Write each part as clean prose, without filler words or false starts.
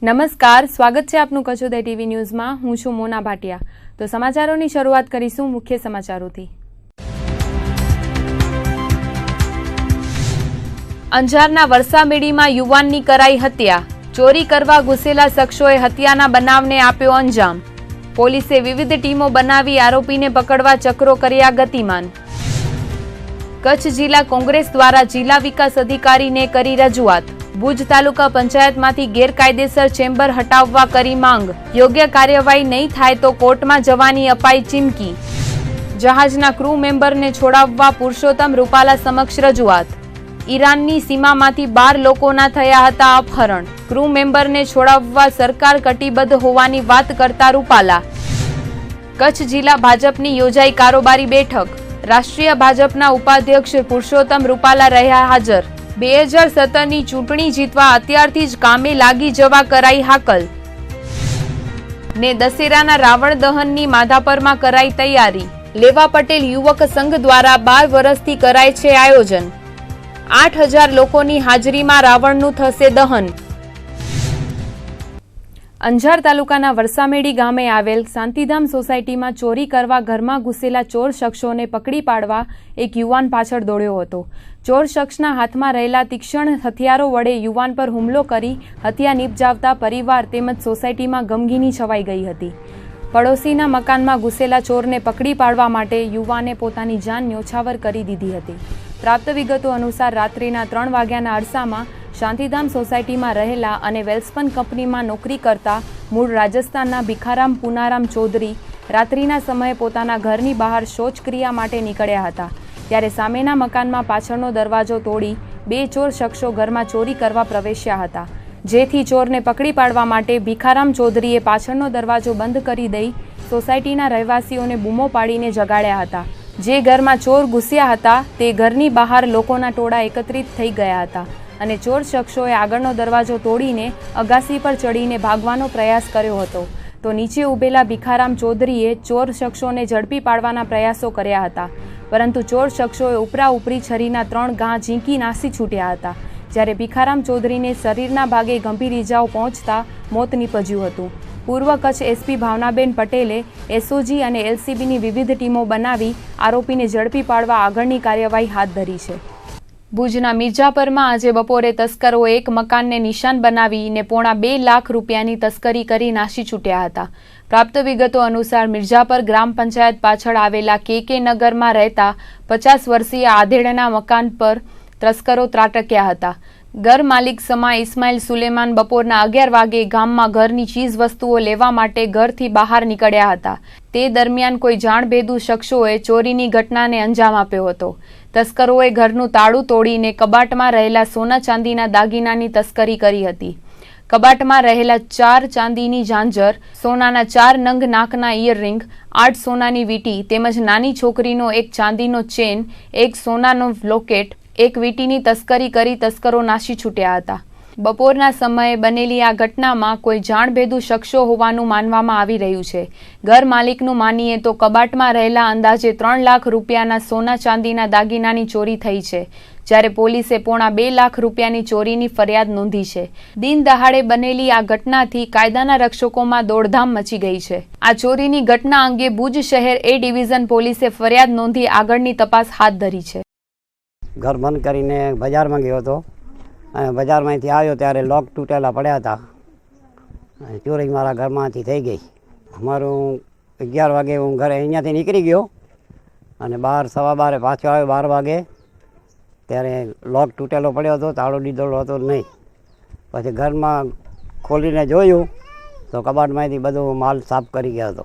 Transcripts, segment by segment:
નમસ્કાર, સ્વાગત છે આપનું કચ્છોદય ટીવી ન્યૂઝમાં। હું છું મોના ભાટિયા। તો સમાચારોની શરૂઆત કરીશું મુખ્ય સમાચારોથી। અંજારના વરસામેડીમાં યુવાનની કરાઈ હત્યા। ચોરી કરવા ઘૂસેલા શખ્સોએ હત્યાના બનાવને આપ્યો અંજામ। પોલીસે વિવિધ ટીમો બનાવી આરોપીને પકડવા ચક્રો કર્યા ગતિમાન। કચ્છ જિલ્લા કોંગ્રેસ દ્વારા જિલ્લા વિકાસ અધિકારીને કરી રજૂઆત। ભુજ તાલુકા પંચાયતમાંથી ગેરકાયદેસર ચેમ્બર હટાવવા કરી માંગ। યોગ્ય કાર્યવાહી નહીં થાય તો કોર્ટમાં જવાની અપાઈ ચીમકી। જહાજના ક્રૂ મેમ્બરને છોડાવવા પુરુષોત્તમ રૂપાલા સમક્ષ રજૂઆત। ઈરાનની સીમામાંથી 12 લોકોના થયા હતા અપહરણ। ક્રૂ મેમ્બરને છોડાવવા સરકાર કટિબદ્ધ હોવાની વાત કરતા રૂપાલા। કચ્છ જિલ્લા ભાજપની યોજાઈ કારોબારી બેઠક। રાષ્ટ્રીય ભાજપના ઉપાધ્યક્ષ પુરુષોત્તમ રૂપાલા રહ્યા હાજર। 2017ની ચૂંટણી જીતવા અત્યારથી જ કામે લાગી જવા કરાઈ હાકલ ને દશેરાના રાવણ દહનની માધાપરમાં કરાઈ તૈયારી। લેવા પટેલ યુવક સંઘ દ્વારા 12 વર્ષથી કરાય છે આયોજન। 8000 લોકોની હાજરીમાં રાવણનું થશે દહન। અંજાર તાલુકાના વરસામેડી ગામે આવેલ શાંતિધામ સોસાયટીમાં ચોરી કરવા ઘરમાં ઘૂસેલા ચોર શખ્સોને પકડી પાડવા એક યુવાન પાછળ દોડ્યો હતો। ચોર શખ્સના હાથમાં રહેલા તીક્ષ્ણ હથિયારો વડે યુવાન પર હુમલો કરી હત્યા નિપજાવતા પરિવાર તેમજ સોસાયટીમાં ગમગીની છવાઈ ગઈ હતી। પડોશીના મકાનમાં ઘૂસેલા ચોરને પકડી પાડવા માટે યુવાને પોતાની જાન ન્યોછાવર કરી દીધી હતી। પ્રાપ્ત વિગતો અનુસાર રાત્રિના 3 વાગ્યાના અરસામાં શાંતિધામ સોસાયટીમાં રહેલા અને વેલ્સપન કંપનીમાં નોકરી કરતા મૂળ રાજસ્થાનના ભીખારામ પુનારામ ચૌધરી રાત્રિના સમયે પોતાના ઘરની બહાર શૌચક્રિયા માટે નીકળ્યા હતા। ત્યારે સામેના મકાનમાં પાછળનો દરવાજો તોડી 2 ચોર શખ્સો ઘરમાં ચોરી કરવા પ્રવેશ્યા હતા। જેથી ચોરને પકડી પાડવા માટે ભીખારામ ચૌધરીએ પાછળનો દરવાજો બંધ કરી દઈ સોસાયટીના રહેવાસીઓને બૂમો પાડીને જગાડ્યા હતા। જે ઘરમાં ચોર ઘૂસ્યા હતા તે ઘરની બહાર લોકોના ટોળા એકત્રિત થઈ ગયા હતા અને ચોર શખ્સોએ આગળનો દરવાજો તોડીને અગાસી પર ચડીને ભાગવાનો પ્રયાસ કર્યો હતો। તો નીચે ઊભેલા ભીખારામ ચૌધરીએ ચોર શખ્સોને ઝડપી પાડવાના પ્રયાસો કર્યા હતા, પરંતુ ચોર શખ્સોએ ઉપરા ઉપરી છરીના 3 ઘા ઝીંકી નાસી છૂટ્યા હતા। જ્યારે ભીખારામ ચૌધરીને શરીરના ભાગે ગંભીર ઈજાઓ પહોંચતા મોત નીપજ્યું હતું। પૂર્વ કચ્છ એસપી ભાવનાબેન પટેલે એસઓજી અને એલસીબીની વિવિધ ટીમો બનાવી આરોપીને ઝડપી પાડવા આગળની કાર્યવાહી હાથ ધરી છે। ભુજના મિર્જાપરમાં આજે બપોરે તસ્કરોએ એક મકાનને નિશાન બનાવીને પોણા 2 લાખ રૂપિયાની તસ્કરી કરી નાસી છૂટ્યા હતા। પ્રાપ્ત વિગતો અનુસાર મિર્જાપર ગ્રામ પંચાયત પાછળ આવેલા કે નગરમાં રહેતા 50 વર્ષીય આધેડના મકાન પર તસ્કરો ત્રાટક્યા હતા। ઘર માલિક સમા ઇસ્માઇલ સુલેમાન બપોરના 11 વાગે ગામમાં ઘરની ચીજ વસ્તુઓ લેવા માટે ઘરથી બહાર નીકળ્યા હતા। તે દરમિયાન કોઈ જાણભેદુ શખ્સોએ ચોરીની ઘટનાને અંજામ આપ્યો હતો। તસ્કરોએ ઘરનું તાળું તોડીને કબાટમાં રહેલા સોના ચાંદીના દાગીનાની તસ્કરી કરી હતી। કબાટમાં રહેલા 4 ચાંદીની ઝાંઝર, સોનાના 4 નંગ નાકના ઇયરરિંગ, 8 સોનાની વીંટી તેમજ નાની છોકરીનો એક ચાંદીનો ચેન, એક સોનાનો લોકેટ, એક વીંટીની તસ્કરી કરી તસ્કરો નાસી છૂટ્યા હતા। બપોરના સમયે બનેલી આ ઘટનામાં કોઈ જાણભેદુ શખ્સો હોવાનું માનવામાં આવી રહ્યું છે। ઘર માલિકનું માનીએ તો કબાટમાં રહેલા અંદાજે 3 લાખ રૂપિયાના સોના ચાંદીના દાગીનાની ચોરી થઈ છે, જ્યારે પોલીસે પોણા 2 લાખ રૂપિયાની ચોરીની ફરિયાદ નોંધી છે। દિન દહાડે બનેલી આ ઘટનાથી કાયદાના રક્ષકોમાં દોડધામ મચી ગઈ છે। આ ચોરીની ઘટના અંગે ભુજ શહેર એ ડિવિઝન પોલીસે ફરિયાદ નોંધી આગળની તપાસ હાથ ધરી છે। ઘર બંધ કરીને બજારમાં ગયો હતો અને બજારમાંથી આવ્યો ત્યારે લોક તૂટેલા પડ્યા હતા। ચોરી મારા ઘરમાંથી થઈ ગઈ। અમારું 11 વાગે હું ઘરે અહીંયાથી નીકળી ગયો અને 12 પાછો આવ્યો 12 વાગે ત્યારે લોક તૂટેલો પડ્યો હતો, તાળો દીધેલો હતો નહીં। પછી ઘરમાં ખોલીને જોયું તો કબાટમાંથી બધો માલ સાફ કરી ગયો હતો।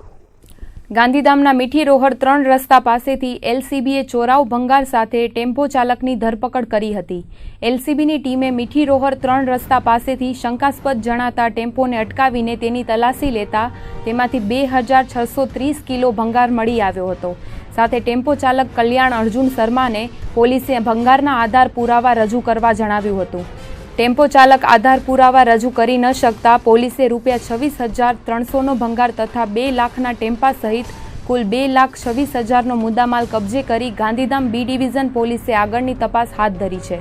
ગાંધીધામના મીઠી રોહડ 3 રસ્તા પાસેથી એલસીબીએ ચોરાવ ભંગાર સાથે ટેમ્પો ચાલકની ધરપકડ કરી હતી। એલસીબીની ટીમે મીઠી રોહડ 3 રસ્તા પાસેથી શંકાસ્પદ જણાતા ટેમ્પોને અટકાવીને તેની તલાશી લેતા તેમાંથી 2630 કિલો ભંગાર મળી આવ્યો હતો। સાથે ટેમ્પો ચાલક કલ્યાણ અર્જુન શર્માને પોલીસે ભંગારના આધાર પુરાવા રજૂ કરવા જણાવ્યું હતું। ટેમ્પો ચાલક આધાર પુરાવા રજૂ કરી ન શકતા પોલીસે ₹26,300નો ભંગાર તથા 2 લાખના ટેમ્પા સહિત કુલ 2,26,000નો મુદ્દામાલ કબજે કરી ગાંધીધામ બી ડિવિઝન પોલીસે આગળની તપાસ હાથ ધરી છે।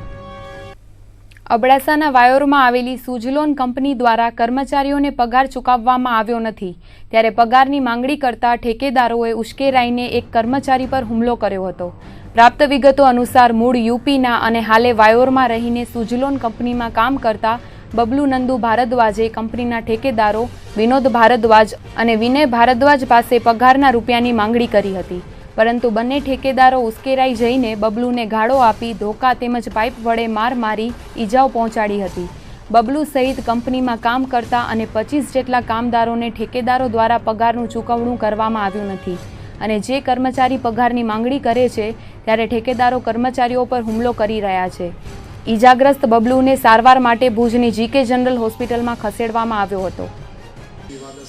અબડાસાના વાયોરમાં આવેલી સુઝલોન કંપની દ્વારા કર્મચારીઓને પગાર ચૂકવવામાં આવ્યો નથી, ત્યારે પગારની માંગણી કરતા ઠેકેદારોએ ઉશ્કેરાઈને એક કર્મચારી પર હુમલો કર્યો હતો. પ્રાપ્ત વિગતો અનુસાર મૂળ યુપીના અને હાલે વાયોરમાં રહીને સુઝલોન કંપનીમાં કામ કરતા બબલુ નંદુ ભારદ્વાજે કંપનીના ઠેકેદારો વિનોદ ભારદ્વાજ અને વિનય ભારદ્વાજ પાસે પગારના રૂપિયાની માંગણી કરી હતી, પરંતુ બંને ઠેકેદારો ઉશ્કેરાઈ જઈને બબલુને ગાળો આપી ધોકા તેમજ પાઇપ વડે માર મારી ઈજાઓ પહોંચાડી હતી. બબલુ સહિત કંપનીમાં કામ કરતા અને 25 જેટલા કામદારોને ઠેકેદારો દ્વારા પગારનું ચૂકવણું કરવામાં આવ્યું નથી, અને જે કર્મચારી પગારની માંગણી કરે છે ત્યારે ઠેકેદારો કર્મચારીઓ પર હુમલો કરી રહ્યા છે. ઈજાગ્રસ્ત બબલુને સારવાર માટે ભુજની જીકે જનરલ હોસ્પિટલમાં ખસેડવામાં આવ્યો હતો.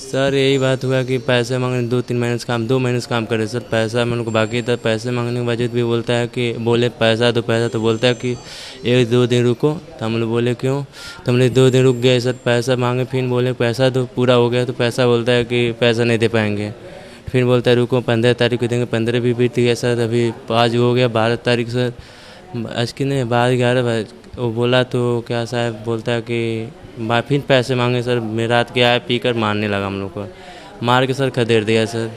सर यही बात हुआ कि पैसे मांगने 2-3 महीने से काम 2 महीने से काम करे सर. पैसा मेरे को बाकी था. पैसे मांगने के बावजूद भी बोलता है कि बोले पैसा तो बोलता है कि 1-2 दिन रुको. तो हम लोग बोले क्यों? तो हमने 2 दिन रुक गए सर. पैसा मांगे फिर बोले पैसा तो पूरा हो गया. तो पैसा बोलता है कि पैसा नहीं दे पाएंगे. फिर बोलता है रुको 15 तारीख को देंगे. 15 भी बीत गया सर. अभी 5 हो गया 12 तारीख सर. आज की नहीं 12-11 वो बोला तो क्या साहब बोलता है कि फिर पैसे मांगे सर. मैं रात के आए पी कर मारने लगा हम लोग को. मार के सर खदेड़ दिया सर.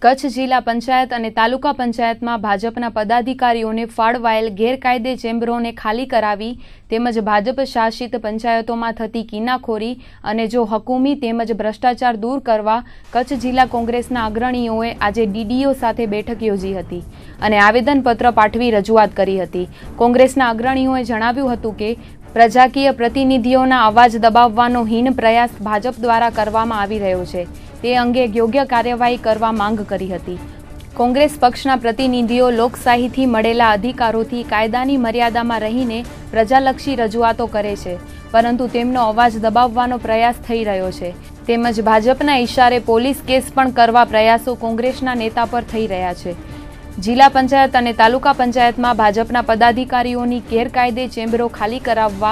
કચ્છ જિલ્લા પંચાયત અને તાલુકા પંચાયતમાં ભાજપના પદાધિકારીઓને ફાળવાયેલ ગેરકાયદે ચેમ્બરોને ખાલી કરાવી તેમજ ભાજપ શાસિત પંચાયતોમાં થતી કિનાખોરી અને જો હકુમી તેમજ ભ્રષ્ટાચાર દૂર કરવા કચ્છ જિલ્લા કોંગ્રેસના અગ્રણીઓએ આજે ડીડીઓ સાથે બેઠક યોજી હતી અને આવેદનપત્ર પાઠવી રજૂઆત કરી હતી. કોંગ્રેસના અગ્રણીઓએ જણાવ્યું હતું કે પ્રજાકીય પ્રતિનિધિઓના અવાજ દબાવવાનો હીન પ્રયાસ ભાજપ દ્વારા કરવામાં આવી રહ્યો છે, તે અંગે યોગ્ય કાર્યવાહી કરવા માંગ કરી હતી. કોંગ્રેસ પક્ષના પ્રતિનિધિઓ લોકશાહીથી મળેલા અધિકારોથી કાયદાની મર્યાદામાં રહીને પ્રજાલક્ષી રજૂઆતો કરે છે, પરંતુ તેમનો અવાજ દબાવવાનો પ્રયાસ થઈ રહ્યો છે. તેમજ ભાજપના ઇશારે પોલીસ કેસ પણ કરવા પ્રયાસો કોંગ્રેસના નેતા પર થઈ રહ્યા છે. જિલ્લા પંચાયત અને તાલુકા પંચાયતમાં ભાજપના પદાધિકારીઓની ગેરકાયદે ચેમ્બરો ખાલી કરાવવા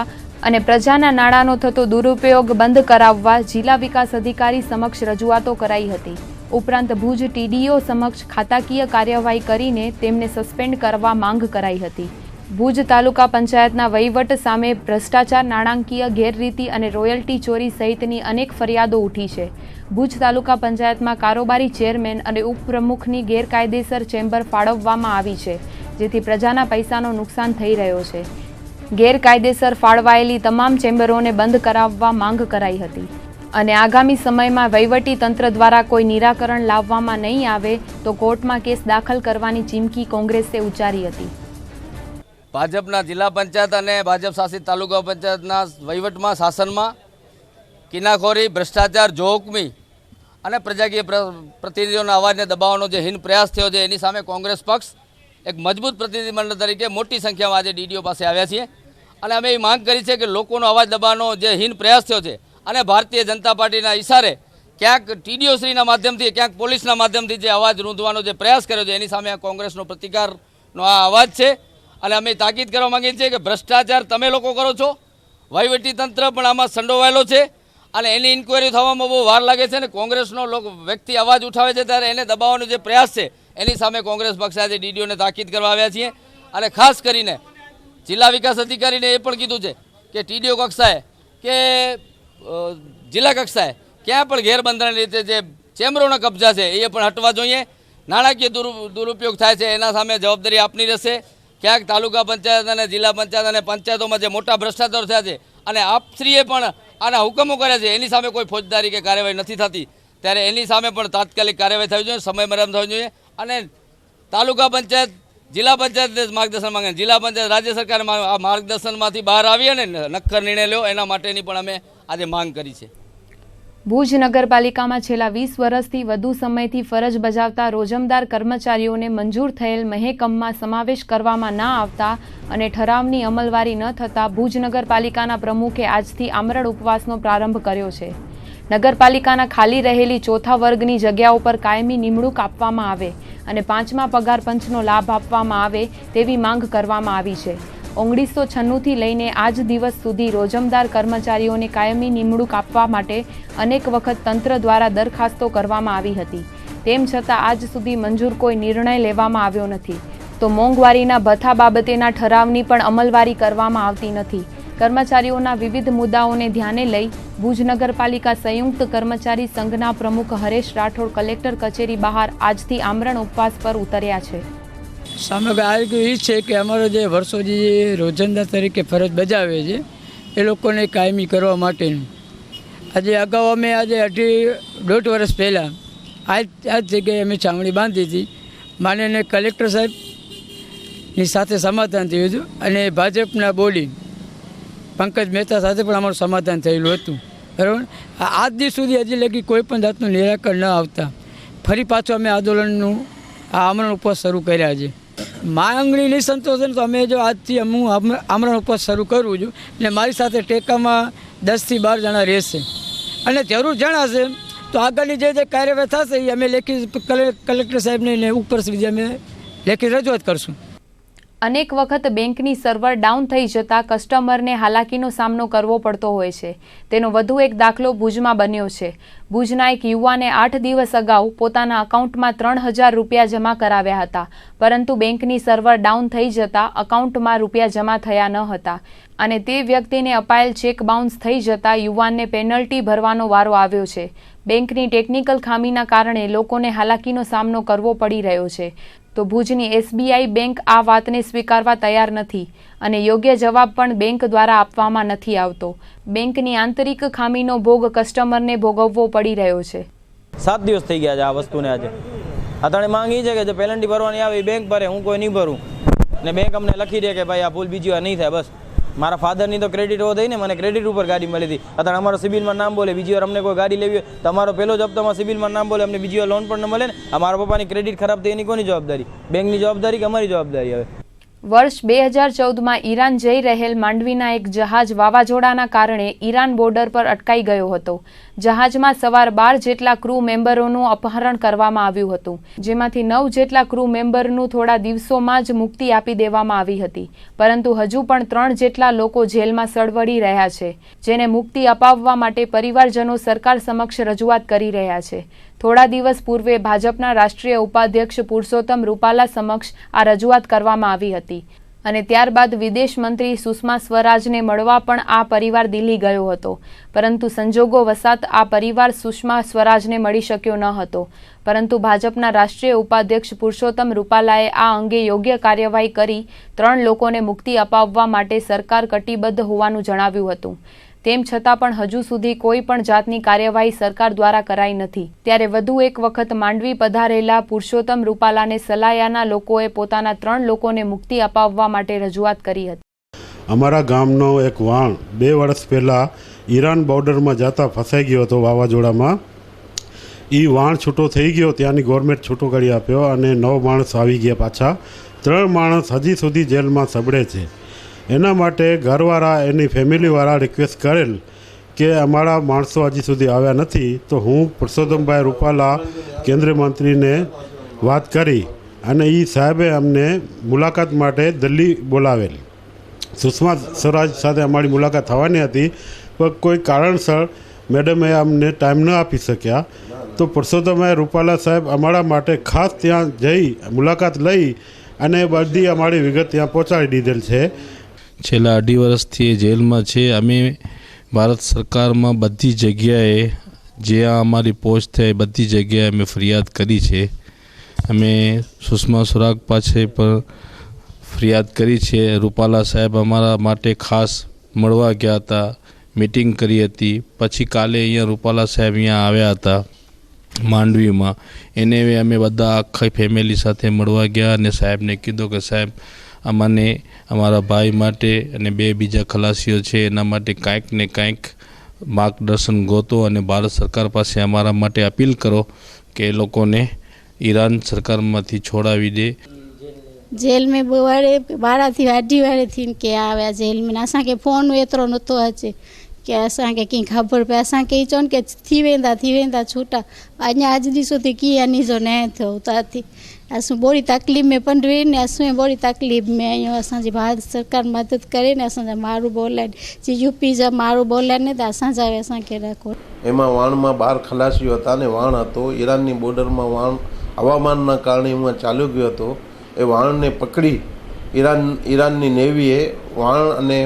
અને પ્રજાના નાણાંનો થતો દુરુપયોગ બંધ કરાવવા જિલ્લા વિકાસ અધિકારી સમક્ષ રજૂઆતો કરાઈ હતી. ઉપરાંત ભુજ ટીડીઓ સમક્ષ ખાતાકીય કાર્યવાહી કરીને તેમને સસ્પેન્ડ કરવા માંગ કરાઈ હતી. ભુજ તાલુકા પંચાયતના વહીવટ સામે ભ્રષ્ટાચાર, નાણાકીય ગેરરીતિ અને રોયલ્ટી ચોરી સહિતની અનેક ફરિયાદો ઉઠી છે. ભુજ તાલુકા પંચાયતમાં કારોબારી ચેરમેન અને ઉપપ્રમુખની ગેરકાયદેસર ચેમ્બર ફાળવવામાં આવી છે, જેથી પ્રજાના પૈસાનો નુકસાન થઈ રહ્યો છે. ગેરકાયદેસર ફાળવાયેલી તમામ ચેમ્બરોને બંધ કરાવવા માંગ કરાઈ હતી અને આગામી સમયમાં વહીવટી તંત્ર દ્વારા કોઈ નિરાકરણ લાવવામાં નહીં આવે તો કોર્ટમાં કેસ દાખલ કરવાની ચીમકી કોંગ્રેસે ઉચ્ચારી હતી. ભાજપના જિલ્લા પંચાયત અને ભાજપ શાસિત તાલુકા પંચાયતના વહીવટમાં શાસનમાં કિનાખોરી, ભ્રષ્ટાચાર, જોહુકમી અને પ્રજાકીય પ્રતિનિધિઓના અવાજને દબાવવાનો જે હીન પ્રયાસ થયો છે, એની સામે કોંગ્રેસ પક્ષ એક મજબૂત પ્રતિનિધિમંડળ તરીકે મોટી સંખ્યામાં આજે ડીડીઓ પાસે આવ્યા છીએ અને અમે એ માંગ કરી છે કે લોકોનો અવાજ દબાવવાનો જે હીન પ્રયાસ થયો છે અને ભારતીય જનતા પાર્ટીના ઇશારે ક્યાંક ટીડીઓ શ્રીના માધ્યમથી ક્યાંક પોલીસના માધ્યમથી જે અવાજ રૂંધવાનો જે પ્રયાસ કર્યો છે, એની સામે કોંગ્રેસનો પ્રતિકારનો આ અવાજ છે. અને અમે તાકીદ કરવા માંગીએ છીએ કે ભ્રષ્ટાચાર તમે લોકો કરો છો, વહીવટી તંત્ર પણ આમાં સંડોવાયેલો છે અને એની ઇન્કવાયરી થવામાં બહુ વાર લાગે છે. અને કોંગ્રેસનો વ્યક્તિ અવાજ ઉઠાવે છે ત્યારે એને દબાવવાનો જે પ્રયાસ છે, એની સામે કોંગ્રેસ પક્ષે આજે ડીડીઓને તાકીદ કરવા આવ્યા છીએ. અને ખાસ કરીને જિલ્લા વિકાસ અધિકારીને એ પણ કીધું છે કે ટીડીઓ કક્ષાએ કે જિલ્લા કક્ષાએ ક્યાં પણ ગેરબંધારણીય રીતે જે ચેમ્બરોના કબજા છે એ પણ હટવા જોઈએ. નાણાકીય દુરુપયોગ થાય છે એના સામે જવાબદારી આપની રહેશે. ક્યાંક તાલુકા પંચાયત અને જિલ્લા પંચાયત અને પંચાયતોમાં જે મોટા ભ્રષ્ટાચાર થયા છે અને આપશ્રીએ પણ આના હુકમો કર્યા છે, એની સામે કોઈ ફોજદારી કે કાર્યવાહી નથી થતી, ત્યારે એની સામે પણ તાત્કાલિક કાર્યવાહી થવી જોઈએ, સમય મર્યાદા થવી જોઈએ. અને તાલુકા પંચાયત, જિલ્લા પંચાયત માર્ગદર્શન માંગે, જિલ્લા પંચાયત રાજ્ય સરકારે આ માર્ગદર્શનમાંથી બહાર આવી અને નક્કર નિર્ણય લ્યો, એના માટેની પણ અમે આજે માંગ કરી છે. ભુજ નગરપાલિકામાં છેલ્લા 20 વર્ષથી વધુ સમયથી ફરજ બજાવતા રોજમદાર કર્મચારીઓને મંજૂર થયેલ મહેકમમાં સમાવેશ કરવામાં ન આવતા અને ઠરાવની અમલવારી ન થતાં ભુજ નગરપાલિકાના પ્રમુખે આજથી આમરણ ઉપવાસનો પ્રારંભ કર્યો છે. નગરપાલિકાના ખાલી રહેલી ચોથા વર્ગની જગ્યાઓ પર કાયમી નિમણૂક આપવામાં આવે અને 5મા પગાર પંચનો લાભ આપવામાં આવે તેવી માંગ કરવામાં આવી છે. 1996થી લઈને આજ દિવસ સુધી રોજમદાર કર્મચારીઓને કાયમી નિમણૂક આપવા માટે અનેક વખત તંત્ર દ્વારા દરખાસ્તો કરવામાં આવી હતી, તેમ છતાં આજ સુધી મંજૂર કોઈ નિર્ણય લેવામાં આવ્યો નથી. તો મોંઘવારીના ભથ્થા બાબતેના ઠરાવની પણ અમલવારી કરવામાં આવતી નથી. કર્મચારીઓના વિવિધ મુદ્દાઓને ધ્યાને લઈ ભુજ નગરપાલિકા સંયુક્ત કર્મચારી સંઘના પ્રમુખ હરેશ રાઠોડ કલેક્ટર કચેરી બહાર આજથી આમરણ ઉપવાસ પર ઉતર્યા છે. સમગ્ર આયોજન એ છે કે અમારો જે વર્ષોથી જે રોજંદા તરીકે ફરજ બજાવે છે એ લોકોને કાયમી કરવા માટેનું આજે અગાઉ અમે દોઢ વર્ષ પહેલાં આ જગ્યાએ અમે છાવણી બાંધી હતી. માનનીય કલેક્ટર સાહેબની સાથે સમાધાન થયું હતું અને ભાજપના બોડી પંકજ મહેતા સાથે પણ અમારું સમાધાન થયેલું હતું. બરાબર. આજ દિવસ સુધી હજી લગી કોઈ પણ જાતનું નિરાકરણ ન આવતા ફરી પાછું અમે આંદોલનનું આમરણ ઉપવાસ શરૂ કર્યા છે. માંગણી નહીં સંતોષે તો અમે જો આજથી હું આમરણ ઉપવાસ શરૂ કરું છું એટલે મારી સાથે ટેકામાં 10 થી 12 જણા રહેશે અને જરૂર જણાશે તો આગળની જે કાર્યવાહી થશે એ અમે લેખિત કલેક્ટર સાહેબને ઉપર સુધી અમે લેખિત રજૂઆત કરશું. અનેક વખત બેંકની સર્વર ડાઉન થઈ જતા કસ્ટમરને હાલાકીનો સામનો કરવો પડતો હોય છે. તેનો વધુ એક દાખલો ભુજમાં બન્યો છે. ભુજના એક યુવાને 8 દિવસ અગાઉ પોતાના અકાઉન્ટમાં 3000 રૂપિયા જમા કરાવ્યા હતા, પરંતુ બેંકની સર્વર ડાઉન થઈ જતા અકાઉન્ટમાં રૂપિયા જમા થયા ન હતા અને તે વ્યક્તિને અપાયેલ ચેક બાઉન્સ થઈ જતા યુવાનને પેનલ્ટી ભરવાનો વારો આવ્યો છે. બેંકની ટેકનિકલ ખામીના કારણે લોકોને હાલાકીનો સામનો કરવો પડી રહ્યો છે. તો ભુજની SBI બેંક આ વાતને સ્વીકારવા તૈયાર નથી અને યોગ્ય જવાબ પણ બેંક દ્વારા આપવામાં નથી આવતો. બેંકની આંતરિક ખામીનો ભોગ કસ્ટમરને ભોગવવો પડી રહ્યો છે. 7 દિવસ થઈ ગયા છે આ વસ્તુને. આજે અત્યારે માંગ એ છે કે જે પેનલ્ટી ભરવાની આવે એ બેંક ભરે, હું કોઈ નહીં ભરું. ને બેંક અમને લખી દે કે ભાઈ આ ભૂલ બીજી વાર નહીં થાય. બસ મારા ફાધરની તો ક્રેડિટ હો થઈ ને, મને ક્રેડિટ ઉપર ગાડી મળી હતી. અત્યારે અમારો સિબિલમાં નામ બોલે, બીજી વાર અમને કોઈ ગાડી લેવી હોય તો અમારો પહેલો જ હપ્તામાં સિબિલમાં નામ બોલે, અમને બીજી વાર લોન પણ ન મળે ને. મારા પપ્પાની ક્રેડિટ ખરાબ થઈ એની કોની જવાબદારી? બેંકની જવાબદારી કે અમારી જવાબદારી? હવે વર્ષ 2014માં ઈરાન જઈ રહેલ માંડવીના એક જહાજ વાવાઝોડાના કારણે ઈરાન બોર્ડર પર અટકાઈ ગયો હતો. જહાજમાં સવાર 12 જેટલા ક્રૂ મેમ્બરોનું અપહરણ કરવામાં આવ્યું હતું, જેમાંથી 9 જેટલા ક્રૂ મેમ્બરનું થોડા દિવસોમાં જ મુક્તિ આપી દેવામાં આવી હતી, પરંતુ હજુ પણ 3 જેટલા લોકો જેલમાં સળવળી રહ્યા છે, જેને મુક્તિ અપાવવા માટે પરિવારજનો સરકાર સમક્ષ રજૂઆત કરી રહ્યા છે. થોડા દિવસ પૂર્વે ભાજપના રાષ્ટ્રીય ઉપાધ્યક્ષ પુરુષોત્તમ રૂપાલા સમક્ષ આ રજૂઆત કરવામાં આવી હતી અને ત્યારબાદ વિદેશ મંત્રી સુષ્મા સ્વરાજને મળવા પણ આ પરિવાર દિલ્હી ગયો હતો, પરંતુ સંજોગો વસાત આ પરિવાર સુષ્મા સ્વરાજને મળી શક્યો ન હતો. પરંતુ ભાજપના રાષ્ટ્રીય ઉપાધ્યક્ષ પુરુષોત્તમ રૂપાલાએ આ અંગે યોગ્ય કાર્યવાહી કરી 3 લોકોને મુક્તિ અપાવવા માટે સરકાર કટિબદ્ધ હોવાનું જણાવ્યું હતું. તેમ છતાં પણ હજુ સુધી કોઈ પણ જાતની કાર્યવાહી સરકાર દ્વારા કરાઈ નથી. ત્યારે વધુ એક વખત માંડવી પધારેલા પુરુષોત્તમ રૂપાલાને સલાયાના લોકોએ પોતાના 3 લોકોને મુક્તિ અપાવવા માટે રજૂઆત કરી હતી. અમારા ગામનો એક વાણ 2 વર્ષ પહેલાં ઈરાન બોર્ડરમાં જતા ફસાઈ ગયો હતો વાવાઝોડામાં. એ વાણ છૂટો થઈ ગયો, ત્યાંની ગવર્મેન્ટ છૂટો કરી આપ્યો અને 9 માણસ આવી ગયા પાછા. 3 માણસ હજી સુધી જેલમાં સબડે છે. એના માટે ઘરવાળા એની ફેમિલીવાળા રિક્વેસ્ટ કરેલ કે અમારા માણસો હજી સુધી આવ્યા નથી, તો હું પુરુષોત્તમભાઈ રૂપાલા કેન્દ્રીય મંત્રીને વાત કરી અને એ સાહેબે અમને મુલાકાત માટે દિલ્હી બોલાવેલ. સુષ્મા સ્વરાજ સાથે અમારી મુલાકાત થવાની હતી, પણ કોઈ કારણસર મેડમે અમને ટાઈમ ન આપી શક્યા. તો પુરુષોત્તમભાઈ રૂપાલા સાહેબ અમારા માટે ખાસ ત્યાં જઈ મુલાકાત લઈ અને બધી અમારી વિગત ત્યાં પહોંચાડી દીધેલ છે. છેલ્લા 2.5 વર્ષથી જેલમાં છે. અમે ભારત સરકારમાં બધી જગ્યાએ જ્યાં અમારી પહોંચ થાય બધી જગ્યાએ અમે ફરિયાદ કરી છે. અમે સુષ્મા સ્વરાજ પાસે પણ ફરિયાદ કરી છે. રૂપાલા સાહેબ અમારા માટે ખાસ મળવા ગયા હતા, મિટિંગ કરી હતી. પછી કાલે અહીંયા રૂપાલા સાહેબ અહીંયા આવ્યા હતા માંડવીમાં. એને અમે બધા આખી ફેમિલી સાથે મળવા ગયા અને સાહેબને કીધું કે સાહેબ અમને અમારા ભાઈ માટે અને 2 બીજા ખલાસીઓ છે એના માટે કાંઈક ને કાંઈક માર્ગદર્શન ગોતો અને ભારત સરકાર પાસે અમારા માટે અપીલ કરો કે એ લોકોને ईरान सरकार में छोड़ावी दे। जेल में बड़े 12 थी 2 वारे थी के आया जेल में असा के फोन एतरो नतो अचे के असा के की खबर पे असा के चोन के थी वेंदा छूटा अने आज दिसो थी की अनी जो ने थता थी असु बड़ी तकलीफ में पण रही ने असु बड़ी तकलीफ में अयो असा जी भारत सरकार मदद करे ने असा मारू बोले जी यूपी जा मारू बोले ने असा जावे असा के राखो एमा वाण में 12 खलासीओ हता ने वाण हतो ईरान नी बॉर्डर में वाण हवामानना कारणे एमां चालू गयो हतो ए वाण ने पकड़ी ईरान नी नेवीए वाण अने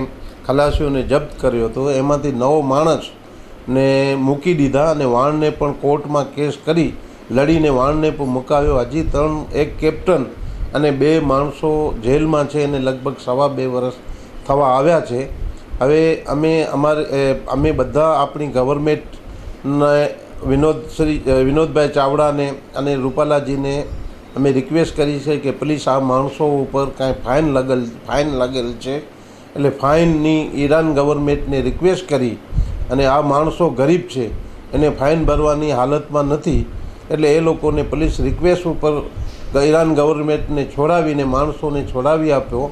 ખલાસીઓને જપ્ત કર્યો હતો. એમાંથી 9 માણસને મૂકી દીધા અને વાણને પણ કોર્ટમાં કેસ કરી લડીને વાણને પણ મુકાવ્યો. હજી 3 એક કેપ્ટન અને 2 માણસો જેલમાં છે અને લગભગ 2.5 વર્ષ થવા આવ્યા છે. હવે અમે બધા આપણી ગવર્મેન્ટને વિનોદભાઈ ચાવડાને અને રૂપાલાજીને અમે રિક્વેસ્ટ કરી છે કે પ્લીઝ આ માણસો ઉપર કાંઈ ફાઇન લાગેલ છે એટલે ફાઇનની ઈરાન ગવર્મેન્ટને રિક્વેસ્ટ કરી અને આ માણસો ગરીબ છે એને ફાઇન ભરવાની હાલતમાં નથી એટલે એ લોકોને પોલીસ રિક્વેસ્ટ ઉપર ઈરાન ગવર્મેન્ટને છોડાવીને માણસોને છોડાવી આપ્યો.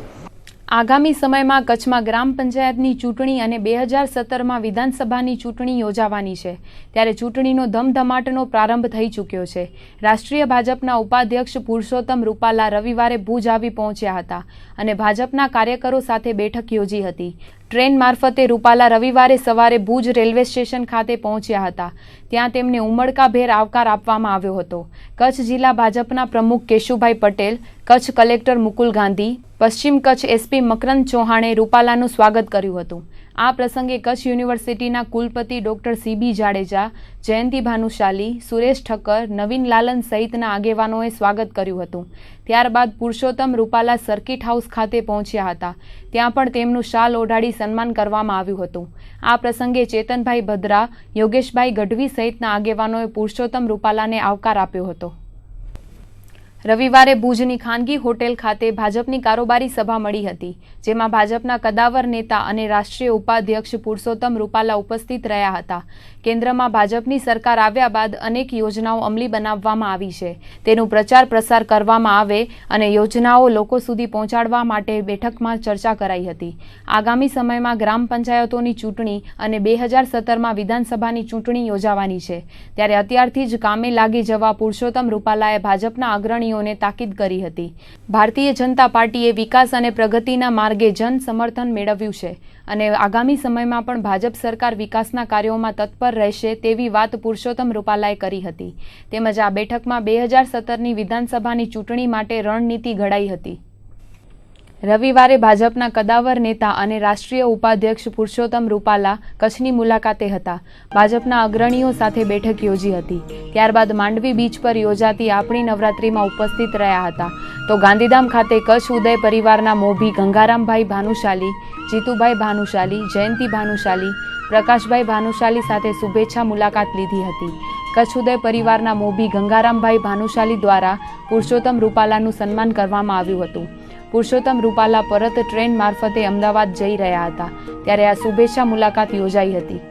આગામી સમયમાં કચ્છમાં ગ્રામ પંચાયતની ચૂંટણી અને 2017માં વિધાનસભાની ચૂંટણી યોજાવાની છે ત્યારે ચૂંટણીનો ધમધમાટનો પ્રારંભ થઈ ચૂક્યો છે. રાષ્ટ્રીય ભાજપના ઉપાધ્યક્ષ પુરુષોત્તમ રૂપાલા રવિવારે ભુજ આવી પહોંચ્યા હતા અને ભાજપના કાર્યકરો સાથે બેઠક યોજી હતી. ટ્રેન મારફતે રૂપાલા રવિવારે સવારે ભુજ રેલવે સ્ટેશન ખાતે પહોંચ્યા હતા. ત્યાં તેમને ઉમળકાભેર આવકાર આપવામાં આવ્યો હતો. કચ્છ જિલ્લા ભાજપના પ્રમુખ કેશુભાઈ પટેલ, કચ્છ કલેક્ટર મુકુલ ગાંધી, પશ્ચિમ કચ્છ એસપી મકરંદ ચૌહાણે રૂપાલાનું સ્વાગત કર્યું હતું. આ પ્રસંગે કચ્છ યુનિવર્સિટીના કુલપતિ ડોક્ટર સીબી જાડેજા, જયંતિ ભાનુશાલી, સુરેશ ઠક્કર, નવીન લાલન સહિતના આગેવાનોએ સ્વાગત કર્યું હતું. ત્યારબાદ પુરુષોત્તમ રૂપાલા સર્કિટ હાઉસ ખાતે પહોંચ્યા હતા. ત્યાં પણ તેમનું શાલ ઓઢાડી સન્માન કરવામાં આવ્યું હતું. આ પ્રસંગે ચેતનભાઈ ભદ્રા, યોગેશભાઈ ગઢવી સહિતના આગેવાનોએ પુરુષોત્તમ રૂપાલાને આવકાર આપ્યો હતો. રવિવારે ભુજની ખાનગી હોટેલ ખાતે ભાજપની કારોબારી સભા મળી હતી, જેમાં ભાજપના કદાવર નેતા અને રાષ્ટ્રીય ઉપાધ્યક્ષ પુરુષોત્તમ રૂપાલા ઉપસ્થિત રહ્યા હતા. કેન્દ્રમાં ભાજપની સરકાર આવ્યા બાદ અનેક યોજનાઓ અમલી બનાવવામાં આવી છે. તેનું પ્રચાર પ્રસાર કરવામાં આવે અને યોજનાઓ લોકો સુધી પહોંચાડવા માટે બેઠકમાં ચર્ચા કરાઈ હતી. આગામી સમયમાં ગ્રામ પંચાયતોની ચૂંટણી અને 2017માં વિધાનસભાની ચૂંટણી યોજાવાની છે ત્યારે અત્યારથી જ કામે લાગી જવા પુરુષોત્તમ રૂપાલાએ ભાજપના અગ્રણીઓ તાકીદ કરી હતી. ભારતીય જનતા પાર્ટીએ વિકાસ અને પ્રગતિના માર્ગે જન સમર્થન મેળવ્યું છે અને આગામી સમયમાં પણ ભાજપ સરકાર વિકાસના કાર્યોમાં તત્પર રહેશે તેવી વાત પુરુષોત્તમ રૂપાલાએ કરી હતી. તેમજ આ બેઠકમાં 2017ની વિધાનસભાની ચૂંટણી માટે રણનીતિ ઘડાઈ હતી. રવિવારે ભાજપના કદાવર નેતા અને રાષ્ટ્રીય ઉપાધ્યક્ષ પુરુષોત્તમ રૂપાલા કચ્છની મુલાકાતે હતા. ભાજપના અગ્રણીઓ સાથે બેઠક યોજી હતી. ત્યારબાદ માંડવી બીચ પર યોજાતી આપણી નવરાત્રીમાં ઉપસ્થિત રહ્યા હતા. તો ગાંધીધામ ખાતે કચ્છ ઉદય પરિવારના મોભી ગંગારામભાઈ ભાનુશાલી, જીતુભાઈ ભાનુશાલી, જયંતિ ભાનુશાલી, પ્રકાશભાઈ ભાનુશાલી સાથે શુભેચ્છા મુલાકાત લીધી હતી. કચ્છ ઉદય પરિવારના મોભી ગંગારામભાઈ ભાનુશાલી દ્વારા પુરુષોત્તમ રૂપાલાનું સન્માન કરવામાં આવ્યું હતું. પુરુષોત્તમ રૂપાલા પરત ટ્રેન મારફતે અમદાવાદ જઈ રહ્યા હતા ત્યારે આ શુભેચ્છા મુલાકાત યોજાઈ હતી.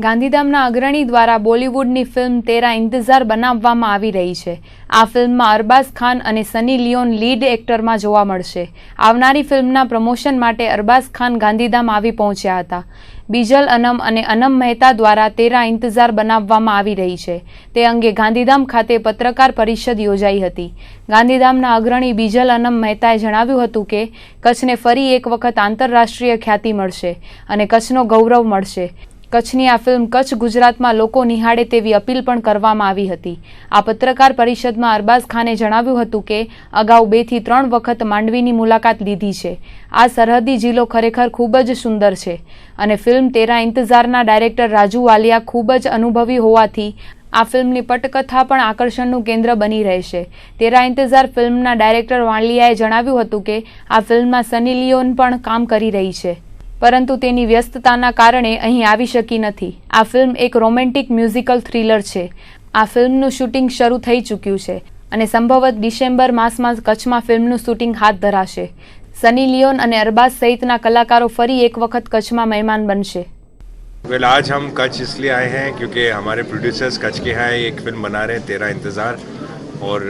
ગાંધીધામના અગ્રણી દ્વારા બોલિવૂડની ફિલ્મ તેરા ઇંતજાર બનાવવામાં આવી રહી છે. આ ફિલ્મમાં અરબાઝ ખાન અને સની લિયોન લીડ એક્ટરમાં જોવા મળશે. આવનારી ફિલ્મના પ્રમોશન માટે અરબાઝ ખાન ગાંધીધામ આવી પહોંચ્યા હતા. બીજલ અનમ અને અનમ મહેતા દ્વારા તેરા ઇંતજાર બનાવવામાં આવી રહી છે. તે અંગે ગાંધીધામ ખાતે પત્રકાર પરિષદ યોજાઈ હતી. ગાંધીધામના અગ્રણી બીજલ અનમ મહેતાએ જણાવ્યું હતું કે કચ્છને ફરી એક વખત આંતરરાષ્ટ્રીય ખ્યાતિ મળશે અને કચ્છનો ગૌરવ મળશે. કચ્છની આ ફિલ્મ કચ્છ ગુજરાતમાં લોકો નિહાળે તેવી અપીલ પણ કરવામાં આવી હતી. આ પત્રકાર પરિષદમાં અરબાઝ ખાને જણાવ્યું હતું કે અગાઉ 2 થી 3 વખત માંડવીની મુલાકાત લીધી છે. આ સરહદી જિલ્લો ખરેખર ખૂબ જ સુંદર છે અને ફિલ્મ તેરા ઇંતજારના ડાયરેક્ટર રાજુ વાલિયા ખૂબ જ અનુભવી હોવાથી આ ફિલ્મની પટકથા પણ આકર્ષણનું કેન્દ્ર બની રહેશે. તેરા ઇંતજાર ફિલ્મના ડાયરેક્ટર વાલિયાએ જણાવ્યું હતું કે આ ફિલ્મમાં સની લિયોન પણ કામ કરી રહી છે, પરંતુ તેની વ્યસ્તતાના કારણે અહીં આવી શકી નથી. આ ફિલ્મ એક રોમેન્ટિક મ્યુઝિકલ થ્રિલર છે. આ ફિલ્મનું શૂટિંગ શરૂ થઈ ચૂક્યું છે અને સંભવત ડિસેમ્બર માસમાં કચ્છમાં ફિલ્મનું શૂટિંગ હાથ ધરાશે. સની લિયોન અને અરબાઝ સહિતના કલાકારો ફરી એક વખત કચ્છમાં મહેમાન બનશે. वेल आज हम कच्छ इसलिए आए हैं क्योंकि हमारे प्रोड्यूसर्स कच्छ के हैं, एक फिल्म बना रहे हैं तेरा इंतज़ार, और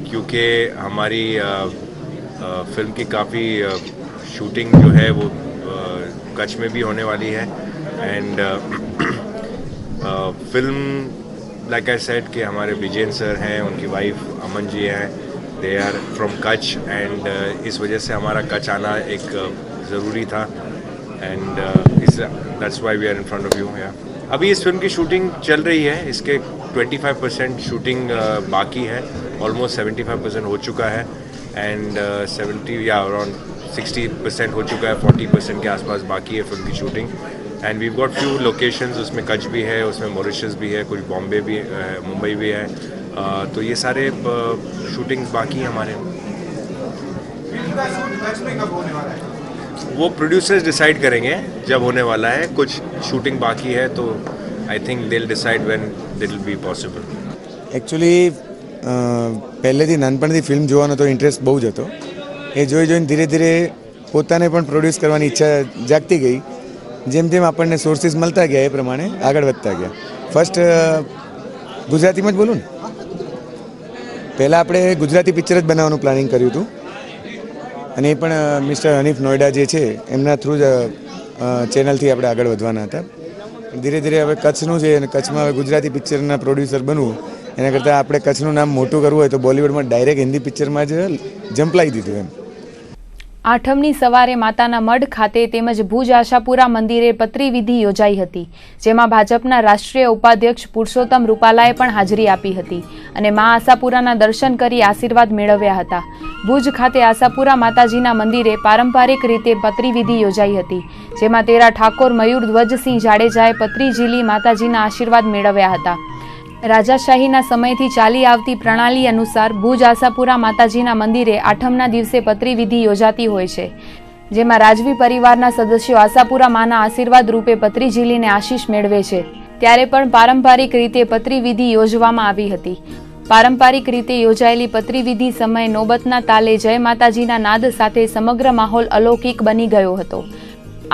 क्योंकि हमारी फिल्म की काफ़ी शूटिंग जो है वो कच्छ में भी होने वाली है and film like I said कि हमारे विजयन सर हैं, उनकी वाइफ अमन जी हैं, they are from Kutch and इस वजह से हमारा कच्छ आना एक ज़रूरी था and that's why we are in front of you. अभी इस फिल्म की शूटिंग चल रही है, इसके 25% शूटिंग बाकी है, ऑलमोस्ट 75% हो चुका है एंड 70 या अराउंड 60% हो चुका है, 40% के आसपास बाकी है फिल्म की shooting and we got few locations, उसमें कच्छ भी है, उसमें मॉरिशस भी है, कुछ बॉम्बे भी मुंबई भी है, तो ये सारे शूटिंग्स बाकी हैं हमारे। वो प्रोड्यूसर्स डिसाइड करेंगे जब होने वाला है, कुछ शूटिंग बाकी है तो I think they will decide when it will be possible. Actually પહેલેથી નાનપણથી ફિલ્મ જોવાનો તો ઇન્ટરેસ્ટ બહુ જ હતો, એ જોઈને ધીરે ધીરે પોતાને પણ પ્રોડ્યુસ કરવાની ઈચ્છા જાગતી ગઈ, જેમ જેમ આપણને સોર્સિસ મળતા ગયા એ પ્રમાણે આગળ વધતા ગયા। ફર્સ્ટ ગુજરાતીમાં જ બોલું ને, પહેલાં આપણે ગુજરાતી પિક્ચર જ બનાવવાનું પ્લાનિંગ કર્યું હતું અને એ પણ મિસ્ટર હનીફ નોઈડા જે છે એમના થ્રુ જ ચેનલથી આપણે આગળ વધવાના હતા। ધીરે ધીરે હવે કચ્છનું છે અને કચ્છમાં હવે ગુજરાતી પિક્ચરના પ્રોડ્યુસર બનવું એના કરતાં આપણે કચ્છનું નામ મોટું કરવું હોય તો બોલિવૂડમાં ડાયરેક્ટ હિન્દી પિક્ચરમાં જ જંપલાઈ દીધું એમ। આઠમની સવારે માતાના મઢ ખાતે તેમજ ભુજ આશાપુરા મંદિરે પત્રી વિધિ યોજાઈ હતી, જેમાં ભાજપના રાષ્ટ્રીય ઉપાધ્યક્ષ પુરુષોત્તમ રૂપાલાએ પણ હાજરી આપી હતી અને મા આશાપુરાના દર્શન કરી આશીર્વાદ મેળવ્યા હતા। ભુજ ખાતે આશાપુરા માતાજીના મંદિરે પારંપરિક રીતે પત્રી વિધિ યોજાઈ હતી, જેમાં તેરા ઠાકોર મયુર ધ્વજસિંહ જાડેજાએ પત્રી ઝીલી માતાજીના આશીર્વાદ મેળવ્યા હતા। રાજાશાહીના સમયથી ચાલી આવતી પ્રણાલી અનુસાર ભુજ આશાપુરા માતાજીના મંદિરે આઠમના દિવસે પત્રી વિધિ યોજાતી હોય છે, જેમાં રાજવી પરિવારના સદસ્યો આશાપુરા માના આશીર્વાદ રૂપે પત્રી ઝીલીને આશીષ મેળવે છે। ત્યારે પણ પારંપરિક રીતે પત્રી વિધિ યોજવામાં આવી હતી। પારંપરિક રીતે યોજાયેલી પત્રી વિધિ સમયે નોબતના તાલે જય માતાજીના નાદ સાથે સમગ્ર માહોલ અલૌકિક બની ગયો હતો।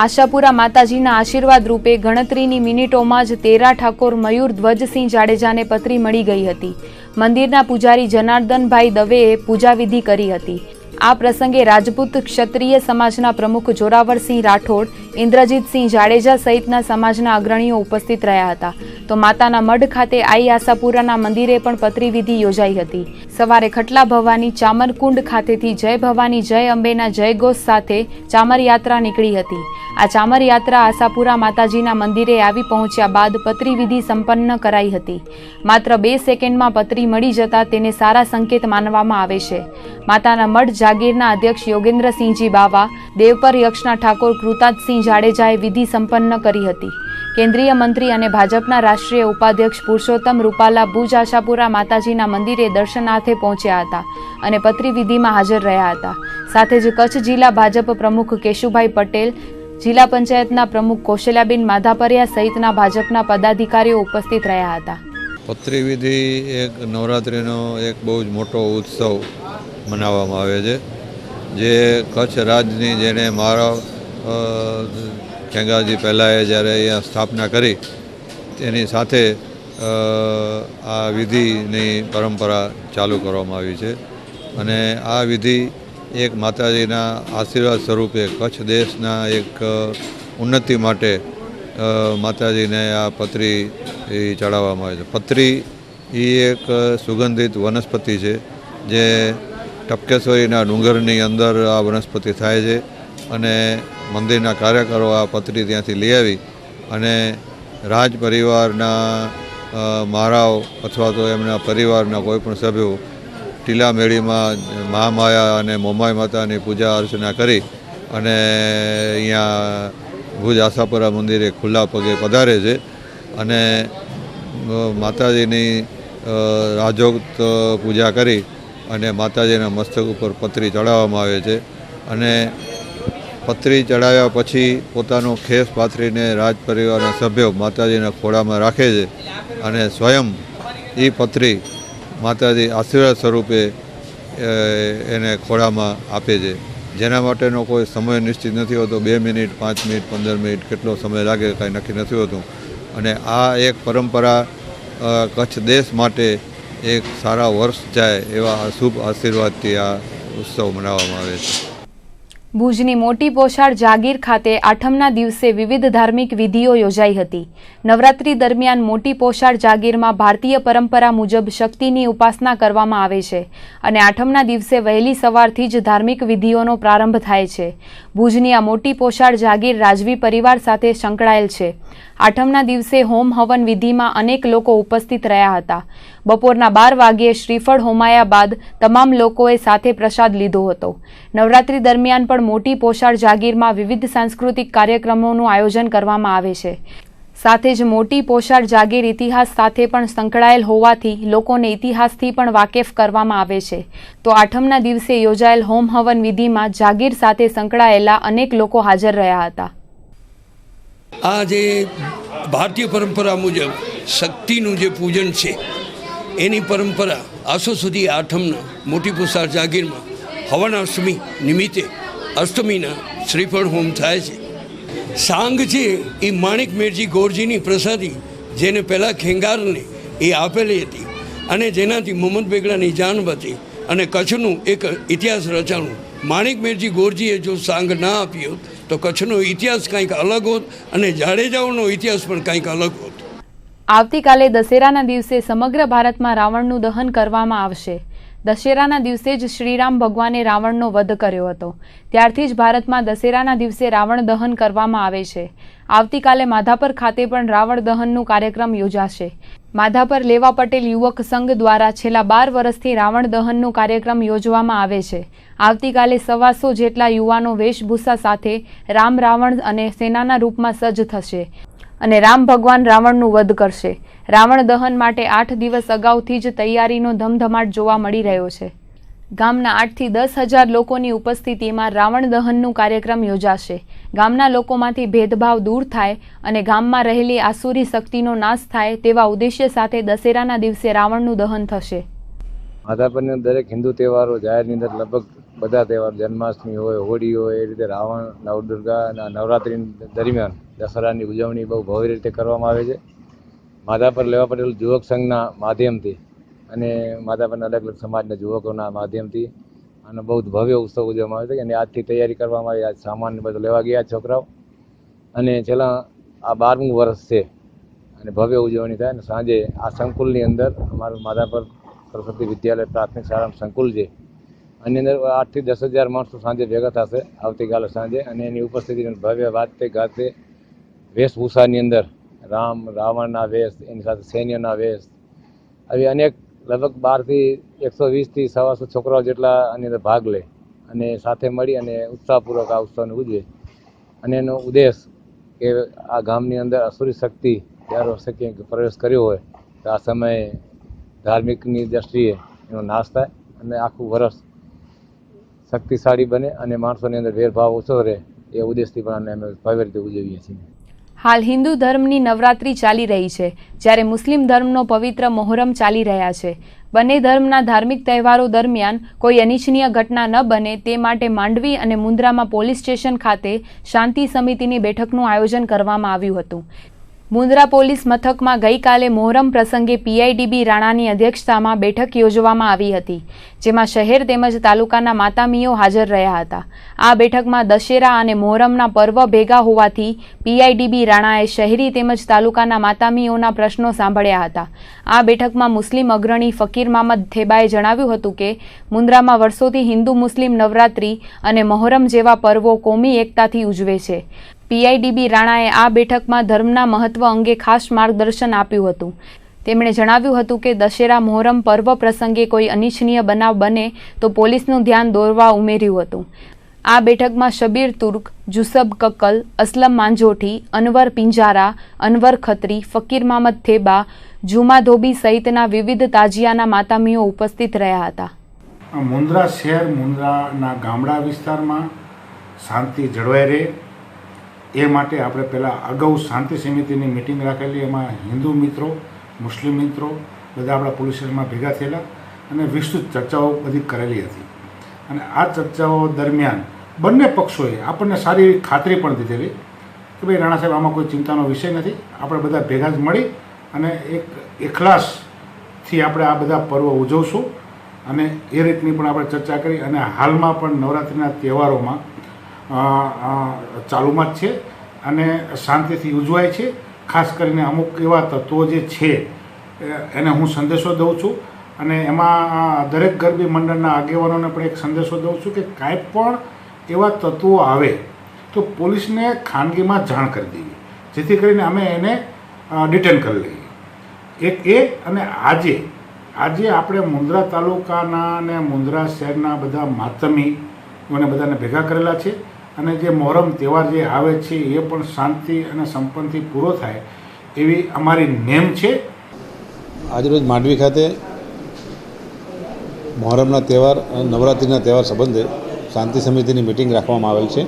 આશાપુરા માતાજીના આશીર્વાદ રૂપે ગણતરીની મિનિટોમાં જ તેરા ઠાકોર મયુર ધ્વજસિંહ જાડેજાને પત્રી મળી ગઈ હતી। મંદિરના પૂજારી જનાર્દનભાઈ દવેએ પૂજાવિધિ કરી હતી। આ પ્રસંગે રાજપૂત ક્ષત્રિય સમાજના પ્રમુખ જોરાવરસિંહ રાઠોડ, ઇન્દ્રજીતસિંહ જાડેજા સહિતના સમાજના અગ્રણીઓ ઉપસ્થિત રહ્યા હતા। તો માતાના મઢ ખાતે આઈ આશાપુરાના મંદિરે પણ પત્રી વિધિ યોજાઈ હતી। સવારે ખટલા ભવાની ચામરકુંડ ખાતેથી જય ભવાની જય અંબેના જયઘોષ સાથે ચામર યાત્રા નીકળી હતી। આ ચામર યાત્રા આશાપુરા માતાજીના મંદિરે આવી પહોંચ્યા બાદ પત્રી વિધિ સંપન્ન કરાઈ હતી। માત્ર 2 સેકન્ડમાં પત્રી મળી જતા તેને સારા સંકેત માનવામાં આવે છે। માતાના મઢ જાગીરના અધ્યક્ષ યોગેન્દ્રસિંહજી બાવા, દેવપર યક્ષના ઠાકોર કૃતાજસિંહ જાડેજાએ વિધિ સંપન્ન કરી હતી। કેન્દ્રીય મંત્રી અને ભાજપના રાષ્ટ્રીય ઉપાધ્યક્ષ પુરુષોત્તમ રૂપાલા ભુજ આશાપુરા માતાજીના મંદિરે દર્શનાર્થે પહોંચ્યા હતા અને પત્રી વિધિમાં હાજર રહ્યા હતા। સાથે જ કચ્છ જિલ્લા ભાજપ પ્રમુખ કેશુભાઈ પટેલ, જિલ્લા પંચાયતના પ્રમુખ કૌશલ્યાબેન માધાપરિયા સહિતના ભાજપના પદાધિકારીઓ ઉપસ્થિત રહ્યા હતા। પત્રી વિધિ એક નવરાત્રિનો એક બહુ જ મોટો ઉત્સવ મનાવવામાં આવે છે, જે કચ્છ રાજની જેણે મારા ખેંગારજી પહેલાંએ જ્યારે અહીંયા સ્થાપના કરી તેની સાથે આ વિધિની પરંપરા ચાલુ કરવામાં આવી છે અને આ વિધિ એક માતાજીના આશીર્વાદ સ્વરૂપે કચ્છ દેશના એક ઉન્નતિ માટે માતાજીને આ પત્રી ચડાવવામાં આવે છે। પત્રી એ એક સુગંધિત વનસ્પતિ છે, જે ટપકેશ્વરીના ડુંગરની અંદર આ વનસ્પતિ થાય છે અને મંદિરના કાર્યકરો આ પત્રી ત્યાંથી લઈ આવી અને રાજ પરિવારના મહારાવ અથવા તો એમના પરિવારના કોઈપણ સભ્યો ટીલા મેળીમાં મહામાયા અને મોમાઈ માતાની પૂજા અર્ચના કરી અને અહીંયા ભુજ આશાપુરા મંદિરે ખુલ્લા પગે પધારે છે અને માતાજીની રાજોક્ત પૂજા કરી અને માતાજીના મસ્તક ઉપર પત્રી ચડાવવામાં આવે છે અને પત્રી ચડાવ્યા પછી પોતાનો ખેસ પાથરીને રાજ પરિવારના સભ્યો માતાજીના ખોળામાં રાખે છે અને સ્વયં એ પત્રી માતાજી આશીર્વાદ સ્વરૂપે એને ખોળામાં આપે છે, જેના માટેનો કોઈ સમય નિશ્ચિત નથી હોતો। 2 મિનિટ, 5 મિનિટ, 15 મિનિટ કેટલો સમય લાગે કાંઈ નક્કી નથી હોતું અને આ એક પરંપરા કચ્છ દેશ માટે એક સારા વર્ષ જાય એવા શુભ આશીર્વાદથી આ ઉત્સવ મનાવવામાં આવે છે। ભુજની મોટી પોશાળ જાગીર ખાતે આઠમના દિવસે વિવિધ ધાર્મિક વિધિઓ યોજાઈ હતી. નવરાત્રી દરમિયાન મોટી પોશાળ જાગીરમાં ભારતીય પરંપરા મુજબ શક્તિની ઉપાસના કરવામાં આવે છે અને આઠમના દિવસે વહેલી સવારથી જ ધાર્મિક વિધિઓનો પ્રારંભ થાય છે. ભુજની આ મોટી પોશાળ જાગીર રાજવી પરિવાર સાથે સંકળાયેલ છે. આઠમના દિવસે હોમ હવન વિધિમાં અનેક લોકો ઉપસ્થિત રહ્યા હતા. બપોરના 12 વાગ્યે શ્રીફળ હોમાયા બાદ તમામ લોકોએ સાથે પ્રસાદ લીધો હતો. નવરાત્રી દરમિયાન પણ મોટી પોશાળ જાગીરમાં વિવિધ સાંસ્કૃતિક કાર્યક્રમોનું આયોજન કરવામાં આવે છે. સાથે જ મોટી પોશાળ જાગીર ઇતિહાસ સાથે પણ સંકળાયેલ હોવાથી લોકોને ઇતિહાસથી પણ વાકેફ કરવામાં આવે છે. તો આઠમના દિવસે યોજાયેલ હોમ હવન વિધિમાં જાગીર સાથે સંકળાયેલા અનેક લોકો હાજર રહ્યા હતા. આ જે ભારતીય પરંપરા મુજબ શક્તિનું જે પૂજન છે એની પરંપરા આસો સુધી આઠમના મોટી પોશાળ જાગીરમાં હવન અષ્ટમી નિમિત્તે અષ્ટમીના શ્રીફળ હોમ થાય છે. સાંગ છે એ માણિક મેરજી ગોરજીની પ્રસાદી જેને પહેલાં ખેંગારને એ આપેલી હતી અને જેનાથી મોહમ્મદ બેગડાની જાન બચી અને કચ્છનું એક ઇતિહાસ રચાણું. માણિક મેરજી ગોરજીએ જો સાંગ ના આપ્યો તો કચ્છનો ઇતિહાસ કંઈક અલગ હોત અને જાડેજાઓનો ઇતિહાસ પણ કંઈક અલગ હોત. આવતીકાલે દશેરાના દિવસે સમગ્ર ભારતમાં રાવણનું દહન કરવામાં આવશે. દશેરાના દિવસે જ શ્રીરામ ભગવાને રાવણનો વધ કર્યો હતો. ત્યારથી જ ભારતમાં દશેરાના દિવસે રાવણ દહન કરવામાં આવે છે. આવતીકાલે માધાપર ખાતે પણ રાવણ દહનનું કાર્યક્રમ યોજાશે. માધાપર લેવા પટેલ યુવક સંઘ દ્વારા છેલ્લા 12 વર્ષથી રાવણ દહનનું કાર્યક્રમ યોજવામાં આવે છે. આવતીકાલે 125 જેટલા યુવાનો વેશભૂષા સાથે રામ રાવણ અને સેનાના રૂપમાં સજ્જ થશે અને રામ ભગવાન રાવણનું વધ કરશે. રાવણ દહન માટે 8 દિવસ અગાઉથી જ તૈયારીનો ધમધમાટ જોવા મળી રહ્યો છે. ગામના 8 થી 10,000 લોકોની ઉપસ્થિતિમાં રાવણ દહનનું કાર્યક્રમ યોજાશે. ગામના લોકોમાંથી ભેદભાવ દૂર થાય અને ગામમાં રહેલી આસુરી શક્તિનો નાશ થાય તેવા ઉદ્દેશ્ય સાથે દશેરાના દિવસે રાવણનું દહન થશે. માધાપરના દરેક હિન્દુ તહેવારો જાહેરની અંદર લગભગ બધા તહેવાર જન્માષ્ટમી હોય, હોળી હોય, એ રીતે રાવણ, નવદુર્ગા અને નવરાત્રિ દરમિયાન દશેરાની ઉજવણી બહુ ભવ્ય રીતે કરવામાં આવે છે. માધાપર લેવા પટેલ યુવક સંઘના માધ્યમથી અને માધાપરના અલગ અલગ સમાજના યુવકોના માધ્યમથી અને બહુ ભવ્ય ઉત્સવ ઉજવવામાં આવે છે અને આજથી તૈયારી કરવામાં આવી. આજ સામાન બધું લેવા ગયા છોકરાઓ અને છેલ્લા આ 12મું વર્ષ છે અને ભવ્ય ઉજવણી થાય. અને સાંજે આ સંકુલની અંદર અમારું માધાપર સરસ્વતી વિદ્યાલય પ્રાથમિક શાળાનું સંકુલ છે. આની અંદર 8 થી 10,000 માણસો સાંજે ભેગા થશે આવતીકાલે સાંજે અને એની ઉપસ્થિતિ ભવ્ય વાતે ગાતે વેશભૂષાની અંદર રામ રાવણના વેશ, એની સાથે સૈન્યના વેશ, આવી અનેક લગભગ 12 થી 120 થી 125 છોકરાઓ જેટલા આની અંદર ભાગ લે અને સાથે મળી અને ઉત્સાહપૂર્વક આ ઉત્સવને ઉજવે. અને એનો ઉદ્દેશ કે આ ગામની અંદર અસુરી શક્તિ દર વર્ષે ક્યાંક પ્રવેશ કર્યો હોય તો આ સમયે ધાર્મિકની દ્રષ્ટિએ એનો નાશ થાય અને આખું વર્ષ શક્તિશાળી બને અને માણસોની અંદર ભેદભાવ ઓછો રહે એ ઉદ્દેશથી પણ અમે ભવ્ય રીતે ઉજવીએ છીએ. હાલ હિન્દુ ધર્મની નવરાત્રી ચાલી રહી છે, જ્યારે મુસ્લિમ ધર્મનો પવિત્ર મોહરમ ચાલી રહ્યા છે. બંને ધર્મના ધાર્મિક તહેવારો દરમિયાન કોઈ અનિચ્છનીય ઘટના ન બને તે માટે માંડવી અને મુન્દ્રામાં પોલીસ સ્ટેશન ખાતે શાંતિ સમિતિની બેઠકનું આયોજન કરવામાં આવ્યું હતું. મુન્દ્રા પોલીસ મથકમાં ગઈકાલે મોહરમ પ્રસંગે પીઆઈડીબી રાણાની અધ્યક્ષતામાં બેઠક યોજવામાં આવી હતી, જેમાં શહેર તેમજ તાલુકાના માતામીઓ હાજર રહ્યા હતા. આ બેઠકમાં દશેરા અને મોહરમના પર્વ ભેગા હોવાથી પીઆઈડીબી રાણાએ શહેરી તેમજ તાલુકાના માતામીઓના પ્રશ્નો સાંભળ્યા હતા. આ બેઠકમાં મુસ્લિમ અગ્રણી ફકીર મામદ થેબાએ જણાવ્યું હતું કે મુન્દ્રામાં વર્ષોથી હિન્દુ મુસ્લિમ નવરાત્રી અને મોહરમ જેવા પર્વો કોમી એકતાથી ઉજવે છે. પીઆઈડીબી રાણાએ આ બેઠકમાં ધર્મના મહત્વ અંગે ખાસ માર્ગદર્શન આપ્યું હતું. તેમણે જણાવ્યું હતું કે દશેરા મોહરમ પર્વ પ્રસંગે કોઈ અનિચ્છનીય બનાવ બને તો પોલીસનું ધ્યાન દોરવા ઉમેર્યું હતું. આ બેઠકમાં શબીર તુર્ક, જુસબ કક્કલ, અસલમ માંજોઠી, અનવર પિંજારા, અનવર ખત્રી, ફકીર મામદ થેબા, જુમા ધોબી સહિતના વિવિધ તાજિયાના માતામીઓ ઉપસ્થિત રહ્યા હતા. મુન્દ્રા શહેર, મુન્દ્રાના ગામડા વિસ્તારમાં શાંતિ જળવાઈ રહે એ માટે આપણે પહેલાં અગાઉ શાંતિ સમિતિની મિટિંગ રાખેલી. એમાં હિન્દુ મિત્રો, મુસ્લિમ મિત્રો બધા આપણા પોલીસ સ્ટેશનમાં ભેગા થયેલા અને વિસ્તૃત ચર્ચાઓ બધી કરેલી હતી. અને આ ચર્ચાઓ દરમિયાન બંને પક્ષોએ આપણને સારી એવી ખાતરી પણ દીધેલી કે ભાઈ રાણા સાહેબ આમાં કોઈ ચિંતાનો વિષય નથી, આપણે બધા ભેગા જ મળી અને એક એખલાસથી આપણે આ બધા પર્વ ઉજવશું અને એ રીતની પણ આપણે ચર્ચા કરી. અને હાલમાં પણ નવરાત્રિના તહેવારોમાં ચાલુમાં જ છે અને શાંતિથી ઉજવાય છે. ખાસ કરીને અમુક એવા તત્વો જે છે એને હું સંદેશો દઉં છું અને એમાં દરેક ગરબી મંડળના આગેવાનોને પણ એક સંદેશો દઉં છું કે કાંઈ પણ એવા તત્વો આવે તો પોલીસને ખાનગીમાં જાણ કરી દેવી, જેથી કરીને અમે એને ડિટેન કરી લઈએ. અને આજે આપણે મુન્દ્રા તાલુકાના અને મુન્દ્રા શહેરના બધા માતમીઓને બધાને ભેગા કરેલા છે અને જે મોહરમ તહેવાર જે આવે છે એ પણ શાંતિ અને સંપન્નથી પૂરો થાય એવી અમારી નેમ છે. આજરોજ માંડવી ખાતે મોહરમના તહેવાર અને નવરાત્રિના તહેવાર સંબંધે શાંતિ સમિતિની મિટિંગ રાખવામાં આવેલ છે.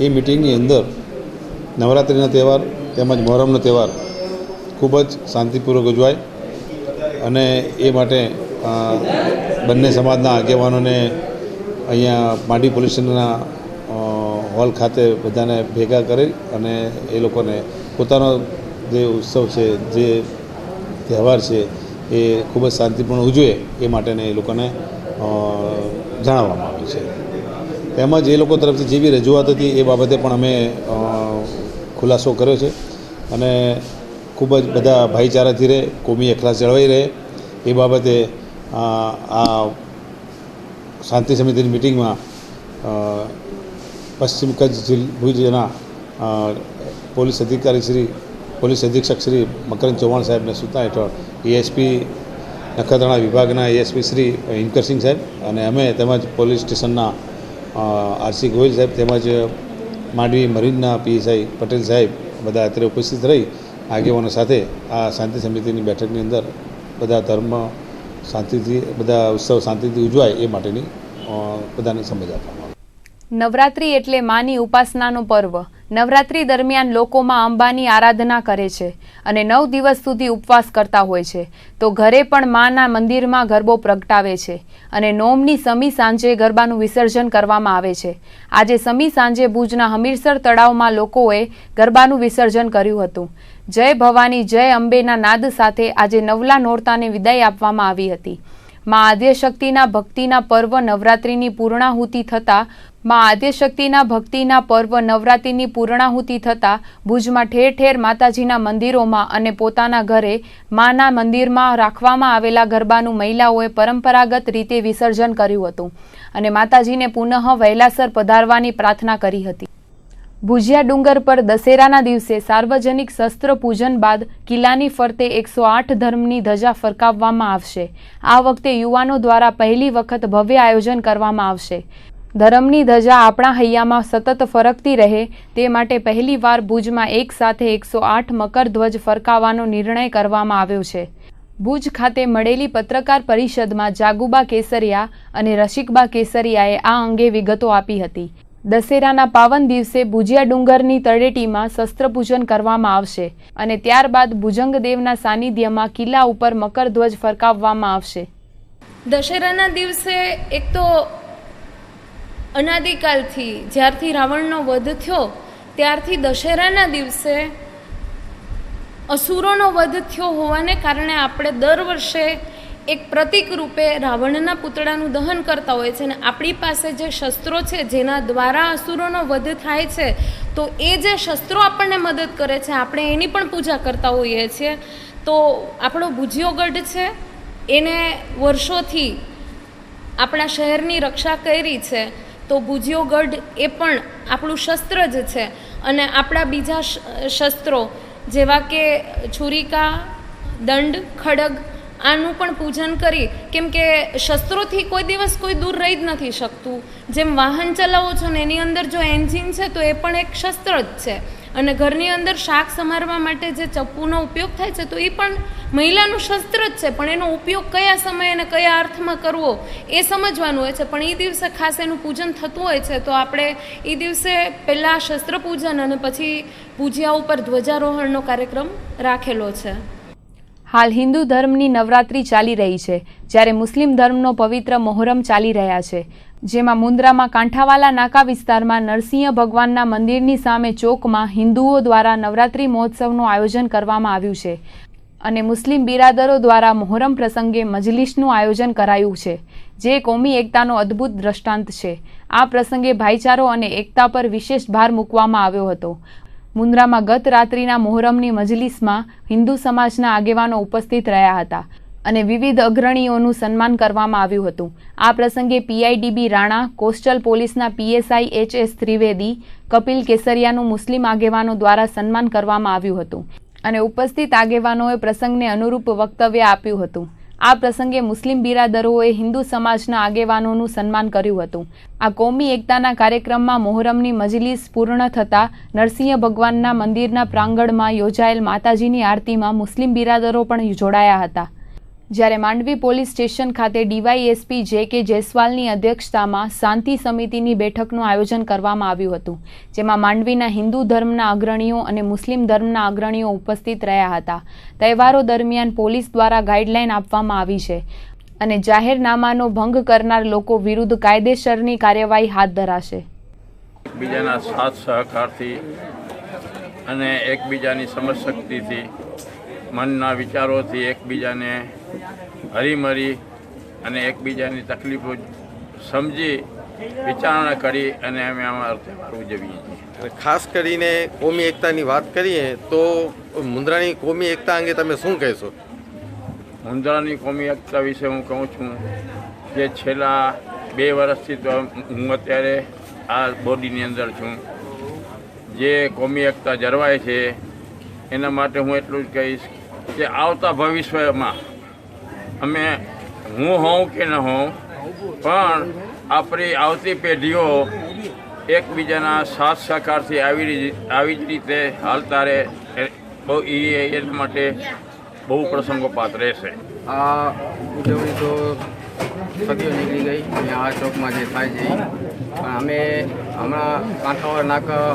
એ મિટિંગની અંદર નવરાત્રિના તહેવાર તેમજ મોહરમનો તહેવાર ખૂબ જ શાંતિપૂર્વક ઉજવાય અને એ માટે બંને સમાજના આગેવાનોને અહીંયા માંડવી પોલીસ સ્ટેશનના હોલ ખાતે બધાને ભેગા કરી અને એ લોકોને પોતાનો જે ઉત્સવ છે, જે તહેવાર છે એ ખૂબ જ શાંતિપૂર્ણ ઉજવે એ માટેને એ લોકોને જણાવવામાં આવ્યું છે. તેમજ એ લોકો તરફથી જે બી રજૂઆત હતી એ બાબતે પણ અમે ખુલાસો કર્યો છે અને ખૂબ જ બધા ભાઈચારાથી રહે, કોમી એકલાસ જળવાઈ રહે એ બાબતે આ શાંતિ સમિતિની મિટિંગમાં પશ્ચિમ કચ્છ ભુજના પોલીસ અધિક્ષક શ્રી મકરંદ ચૌહાણ સાહેબના સૂચના હેઠળ એએસપી નખત્રાણા વિભાગના એએસપી શ્રી હિંકરસિંહ સાહેબ અને અમે તેમજ પોલીસ સ્ટેશનના આરસી ગોયલ સાહેબ તેમજ માંડવી મરીનના પીએસઆઈ પટેલ સાહેબ બધા અત્યારે ઉપસ્થિત રહી આગેવાનો સાથે આ શાંતિ સમિતિની બેઠકની અંદર બધા ધર્મ શાંતિથી, બધા ઉત્સવ શાંતિથી ઉજવાય એ માટેની બધાને સમજ આપવામાં. નવરાત્રી એટલે માની ઉપાસનાનો પર્વ. નવરાત્રી દરમિયાન લોકોમાં અંબાની આરાધના કરે છે અને 9 દિવસ સુધી ઉપવાસ કરતા હોય છે. તો ઘરે પણ માના મંદિરમાં ગરબો પ્રગટાવે છે અને નોમની સમી સાંજે ગરબાનું વિસર્જન કરવામાં આવે છે. આજે સમી સાંજે ભુજના હમીરસર તળાવમાં લોકોએ ગરબાનું વિસર્જન કર્યું હતું. જય ભવાની જય અંબેના નાદ સાથે આજે નવલા નોરતાને વિદાય આપવામાં આવી હતી. મા આદ્યશક્તિના ભક્તિના પર્વ નવરાત્રિની પૂર્ણાહુતિ થતાં ભુજમાં ઠેર ઠેર માતાજીના મંદિરોમાં અને પોતાના ઘરે માના મંદિરમાં રાખવામાં આવેલા ગરબાનું મહિલાઓએ પરંપરાગત રીતે વિસર્જન કર્યું હતું અને માતાજીને પુનઃ વહેલાસર પધારવાની પ્રાર્થના કરી હતી. ભુજિયા ડુંગર પર દશેરાના દિવસે સાર્વજનિક શસ્ત્ર પૂજન બાદ કિલ્લાની ફરતે 108 ધર્મની ધજા ફરકાવવામાં આવશે. આ વખતે યુવાનો દ્વારા પહેલી વખત ભવ્ય આયોજન કરવામાં આવશે. ધર્મની ધજા આપણા હૈયામાં સતત ફરકતી રહે તે માટે પહેલીવાર ભુજમાં એક સાથે 108 મકરધ્વજ ફરકાવવાનો નિર્ણય કરવામાં આવ્યો છે. ભુજ ખાતે મળેલી પત્રકાર પરિષદમાં જાગુબા કેસરિયા અને રસિકબા કેસરિયાએ આ અંગે વિગતો આપી હતી. દશેરાના પાવન દિવસે ભુજિયા ડુંગરની તળેટીમાં શસ્ત્રપૂજન કરવામાં આવશે અને ત્યારબાદ ભુજંગદેવના સાનિધ્યમાં કિલ્લા ઉપર મકરધ્વજ ફરકાવવામાં આવશે. દશેરાના દિવસે એક તો અનાદિકાલથી જ્યારથી રાવણનો વધ થયો ત્યારથી દશેરાના દિવસે અસુરોનો વધ થયો હોવાને કારણે આપણે દર વર્ષે એક પ્રતીક રૂપે રાવણના પૂતળાનું દહન કરતા હોય છે અને આપણી પાસે જે શસ્ત્રો છે જેના દ્વારા અસુરોનો વધ થાય છે તો એ જે શસ્ત્રો આપણને મદદ કરે છે આપણે એની પણ પૂજા કરતા હોઈએ છીએ. તો આપણો ભુજિયોગઢ છે એને વર્ષોથી આપણા શહેરની રક્ષા કરી છે. તો ભુજિયોગઢ એ પણ આપણું શસ્ત્ર જ છે અને આપણા બીજા શસ્ત્રો જેવા કે છુરિકા, દંડ, ખડગ આનું પણ પૂજન કરી, કેમ કે શસ્ત્રોથી કોઈ દિવસ કોઈ દૂર રહી જ નથી શકતું. જેમ વાહન ચલાવો છો ને એની અંદર જો એન્જિન છે તો એ પણ એક શસ્ત્ર જ છે અને ઘરની અંદર શાક સમારવા માટે જે ચપ્પુનો ઉપયોગ થાય છે તો એ પણ મહિલાનું શસ્ત્ર જ છે, પણ એનો ઉપયોગ કયા સમયે અને કયા અર્થમાં કરવો એ સમજવાનું હોય છે. પણ એ દિવસે ખાસ એનું પૂજન થતું હોય છે તો આપણે એ દિવસે પહેલાં શસ્ત્ર પૂજન અને પછી ભુજિયા ઉપર ધ્વજારોહણનો કાર્યક્રમ રાખેલો છે. હાલ હિન્દુ ધર્મની નવરાત્રી ચાલી રહી છે, જ્યારે મુસ્લિમ ધર્મનો પવિત્ર મોહરમ ચાલી રહ્યા છે, જેમાં મુન્દ્રામાં કાંઠાવાલા નાકા વિસ્તારમાં નરસિંહ ભગવાનના મંદિરની સામે ચોકમાં હિન્દુઓ દ્વારા નવરાત્રી મહોત્સવનું આયોજન કરવામાં આવ્યું છે. અને મુસ્લિમ બિરાદરો દ્વારા મોહરમ પ્રસંગે મજલિસનું આયોજન કરાયું છે, જે કોમી એકતાનો અદ્ભુત દ્રષ્ટાંત છે. આ પ્રસંગે ભાઈચારો અને એકતા પર વિશેષ ભાર મૂકવામાં આવ્યો હતો. મુન્દ્રામાં ગત રાત્રિના મોહરમની મજલિસમાં હિન્દુ સમાજના આગેવાનો ઉપસ્થિત રહ્યા હતા અને વિવિધ અગ્રણીઓનું સન્માન કરવામાં આવ્યું હતું. આ પ્રસંગે PIDB રાણા, કોસ્ટલ પોલીસના PSI HS ત્રિવેદી, કપિલ કેસરિયાનું મુસ્લિમ આગેવાનો દ્વારા સન્માન કરવામાં આવ્યું હતું અને ઉપસ્થિત આગેવાનોએ પ્રસંગને અનુરૂપ વક્તવ્ય આપ્યું હતું. આ પ્રસંગે મુસ્લિમ બિરાદરોએ હિન્દુ સમાજના આગેવાનોનું સન્માન કર્યું હતું. આ કોમી એકતાના કાર્યક્રમમાં મોહરમની મજલિસ પૂર્ણ થતાં નરસિંહ ભગવાનના મંદિરના પ્રાંગણમાં યોજાયેલ માતાજીની આરતીમાં મુસ્લિમ બિરાદરો પણ જોડાયા હતા. જ્યારે માંડવી પોલીસ સ્ટેશન ખાતે DYSP JK જયસ્વાલની અધ્યક્ષતામાં શાંતિ સમિતિની બેઠકનું આયોજન કરવામાં આવ્યું હતું, જેમાં માંડવીના હિન્દુ ધર્મના અગ્રણીઓ અને મુસ્લિમ ધર્મના અગ્રણીઓ ઉપસ્થિત રહ્યા હતા. તહેવારો દરમિયાન પોલીસ દ્વારા ગાઈડલાઈન આપવામાં આવી છે અને જાહેરનામાનો ભંગ કરનાર લોકો વિરુદ્ધ કાયદેસરની કાર્યવાહી હાથ ધરાશે. એકબીજાના સાથ સહકારથી અને એકબીજાની સમજશક્તિથી, મનના વિચારોથી એકબીજાને હરીમરી અને એકબીજાની તકલીફો સમજી વિચારણા કરી અને અમે અમારો તહેવાર ઉજવીએ છીએ. ખાસ કરીને કોમી એકતાની વાત કરીએ તો મુન્દ્રાની કોમી એકતા અંગે તમે શું કહેશો? મુન્દ્રાની કોમી એકતા વિશે હું કહું છું કે છેલ્લા 2 વર્ષથી તો હું અત્યારે આ બોડીની અંદર છું. જે કોમી એકતા જળવાય છે એના માટે હું એટલું જ કહીશ કે આવતા ભવિષ્યમાં હું હોઉં કે ન હોઉં, પણ આપણી આવતી પેઢીઓ એકબીજાના સાથ સહકારથી આવી જ રીતે હાલતા રહે, એના માટે બહુ પ્રસંગોપાત રહેશે. આ ઉજવણી તો સદીઓ નીકળી ગઈ અને આ ચોકમાં જે થાય છે, પણ અમે હમણાં કાંઠાવાડ નાકા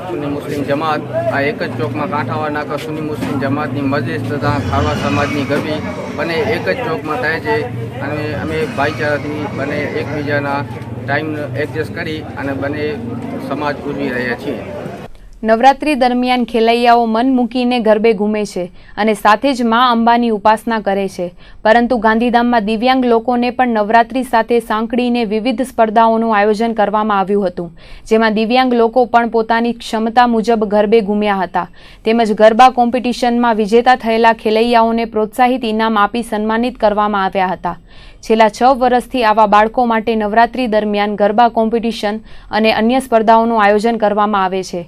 સુન્ની મુસ્લિમ જમાત, આ એક જ ચોકમાં કાંઠાવાડ નાકા સુન્ની મુસ્લિમ જમાતની મજલિસ તથા ખારવા સમાજની ગરબી બંને એક જ ચોકમાં થાય છે અને અમે ભાઈચારાથી બંને એકબીજાના ટાઈમ એડજસ્ટ કરી અને બંને સમાજ ઉજવી રહ્યા છીએ. નવરાત્રી દરમિયાન ખેલૈયાઓ મન મૂકીને ગરબે ઘૂમે છે અને સાથે જ મા અંબાની ઉપાસના કરે છે, પરંતુ ગાંધીધામમાં દિવ્યાંગ લોકોને પણ નવરાત્રી સાથે સાંકળીને વિવિધ સ્પર્ધાઓનું આયોજન કરવામાં આવ્યું હતું, જેમાં દિવ્યાંગ લોકો પણ પોતાની ક્ષમતા મુજબ ગરબે ઘૂમ્યા હતા. તેમજ ગરબા કોમ્પિટિશનમાં વિજેતા થયેલા ખેલૈયાઓને પ્રોત્સાહિત ઇનામ આપી સન્માનિત કરવામાં આવ્યા હતા. છેલ્લા 6 વર્ષથી આવા બાળકો માટે નવરાત્રી દરમિયાન ગરબા કોમ્પિટિશન અને અન્ય સ્પર્ધાઓનું આયોજન કરવામાં આવે છે,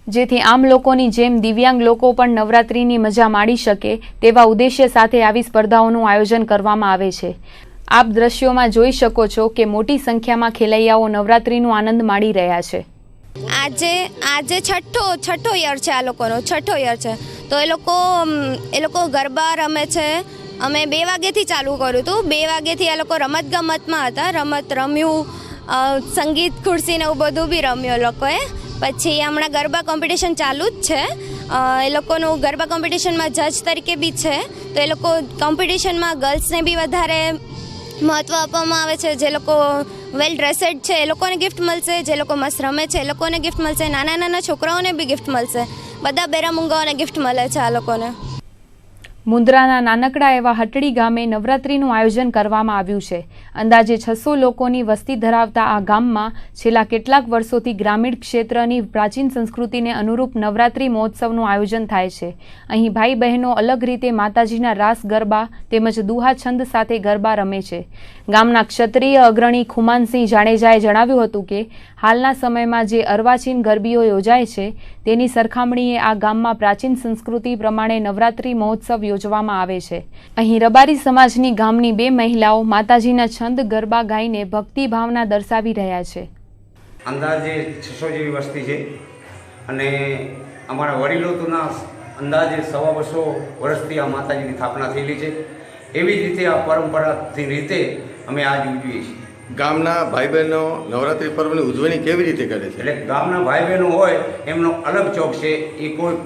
જેથી આમ લોકોની જેમ દિવ્યાંગ લોકો પણ નવરાત્રીની મજા માણી શકે તેવા ઉદ્દેશ્ય સાથે આવી સ્પર્ધાઓનું આયોજન કરવામાં આવે છે. આપ દ્રશ્યોમાં જોઈ શકો છો કે મોટી સંખ્યામાં ખેલૈયાઓ નવરાત્રીનો આનંદ માણી રહ્યા છે. આજે છઠ્ઠો યર છે, આ લોકોનો છઠ્ઠો યર છે, તો એ લોકો ગરબા રમે છે. અમે 2 વાગ્યાથી ચાલુ કર્યું હતું. 2 વાગ્યાથી આ લોકો રમતગમતમાં હતા, રમત રમ્યું, સંગીત ખુરશીને એવું બધું બી રમ્યું લોકોએ. પછી હમણાં ગરબા કોમ્પિટિશન ચાલુ જ છે. એ લોકોનું ગરબા કોમ્પિટિશનમાં જજ તરીકે બી છે, તો એ લોકો કોમ્પિટિશનમાં ગર્લ્સને બી વધારે મહત્ત્વ આપવામાં આવે છે. જે લોકો વેલ ડ્રેસેડ છે એ લોકોને ગિફ્ટ મળશે, જે લોકો મસ્ત રમે છે એ લોકોને ગિફ્ટ મળશે, નાના છોકરાઓને બી ગિફ્ટ મળશે, બધા બેરામૂંગાઓને ગિફ્ટ મળે છે આ લોકોને. મુન્દ્રાના નાનકડા એવા હટડી ગામે નવરાત્રીનું આયોજન કરવામાં આવ્યું છે. અંદાજે 600 લોકોની વસ્તી ધરાવતા આ ગામમાં છેલ્લા કેટલાક વર્ષોથી ગ્રામીણ ક્ષેત્રની પ્રાચીન સંસ્કૃતિને અનુરૂપ નવરાત્રી મહોત્સવનું આયોજન થાય છે. અહીં ભાઈ બહેનો અલગ રીતે માતાજીના રાસ ગરબા તેમજ દુહા છંદ સાથે ગરબા રમે છે. ગામના ક્ષત્રિય અગ્રણી ખુમાનસિંહ જાડેજાએ જણાવ્યું હતું કે હાલના સમયમાં જે અર્વાચીન ગરબીઓ યોજાય છે તેની સરખામણીએ આ ગામમાં પ્રાચીન સંસ્કૃતિ પ્રમાણે નવરાત્રી મહોત્સવ યોજવામાં આવે છે. અહીં રબારી સમાજની ગામની 2 મહિલાઓ માતાજીના છંદ ગરબા ગાઈને ભક્તિ ભાવના દર્શાવી રહ્યા છે. અંદાજે 600 જેવી વસ્તી છે અને અમારા વડીલો તોના અંદાજે 125 વર્ષથી આ માતાજીની સ્થાપના થયેલી છે. એવી જ રીતે આ પરંપરાની રીતે અમે આજ ઉજવીએ છીએ. ગામના ભાઈ બહેનો નવરાત્રિ પર્વની ઉજવણી કેવી રીતે કરે છે? એટલે ગામના ભાઈ બહેનો હોય એમનો અલગ ચોક છે, એ કોઈ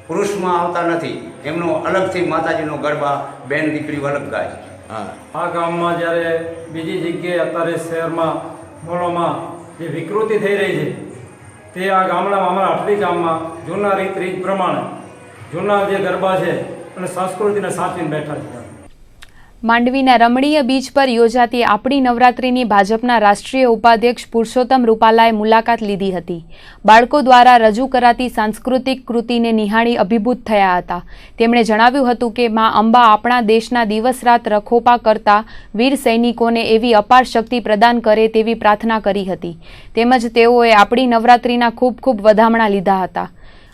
પુરુષમાં આવતા નથી, એમનો અલગથી માતાજીનો ગરબા બેન દીકરીઓ અલગ ગાય છે. આ ગામમાં જ્યારે બીજી જગ્યાએ અત્યારે શહેરમાં મોલોમાં જે વિકૃતિ થઈ રહી છે તે આ ગામડામાં અમારા હટડી ગામમાં જૂના રીત પ્રમાણે જૂના જે ગરબા છે અને સંસ્કૃતિને સાચવીને બેઠા છે. માંડવીના રમણીય બીચ પર યોજાતી આપણી નવરાત્રિની ભાજપના રાષ્ટ્રીય ઉપાધ્યક્ષ પુરુષોત્તમ રૂપાલાએ મુલાકાત લીધી હતી. બાળકો દ્વારા રજૂ કરાતી સાંસ્કૃતિક કૃતિને નિહાળી અભિભૂત થયા હતા. તેમણે જણાવ્યું હતું કે મા અંબા આપણા દેશના દિવસ રાત રખોપા કરતા વીર સૈનિકોને એવી અપાર શક્તિ પ્રદાન કરે તેવી પ્રાર્થના કરી હતી. તેમજ તેઓએ આપણી નવરાત્રિના ખૂબ ખૂબ વધામણા લીધા હતા.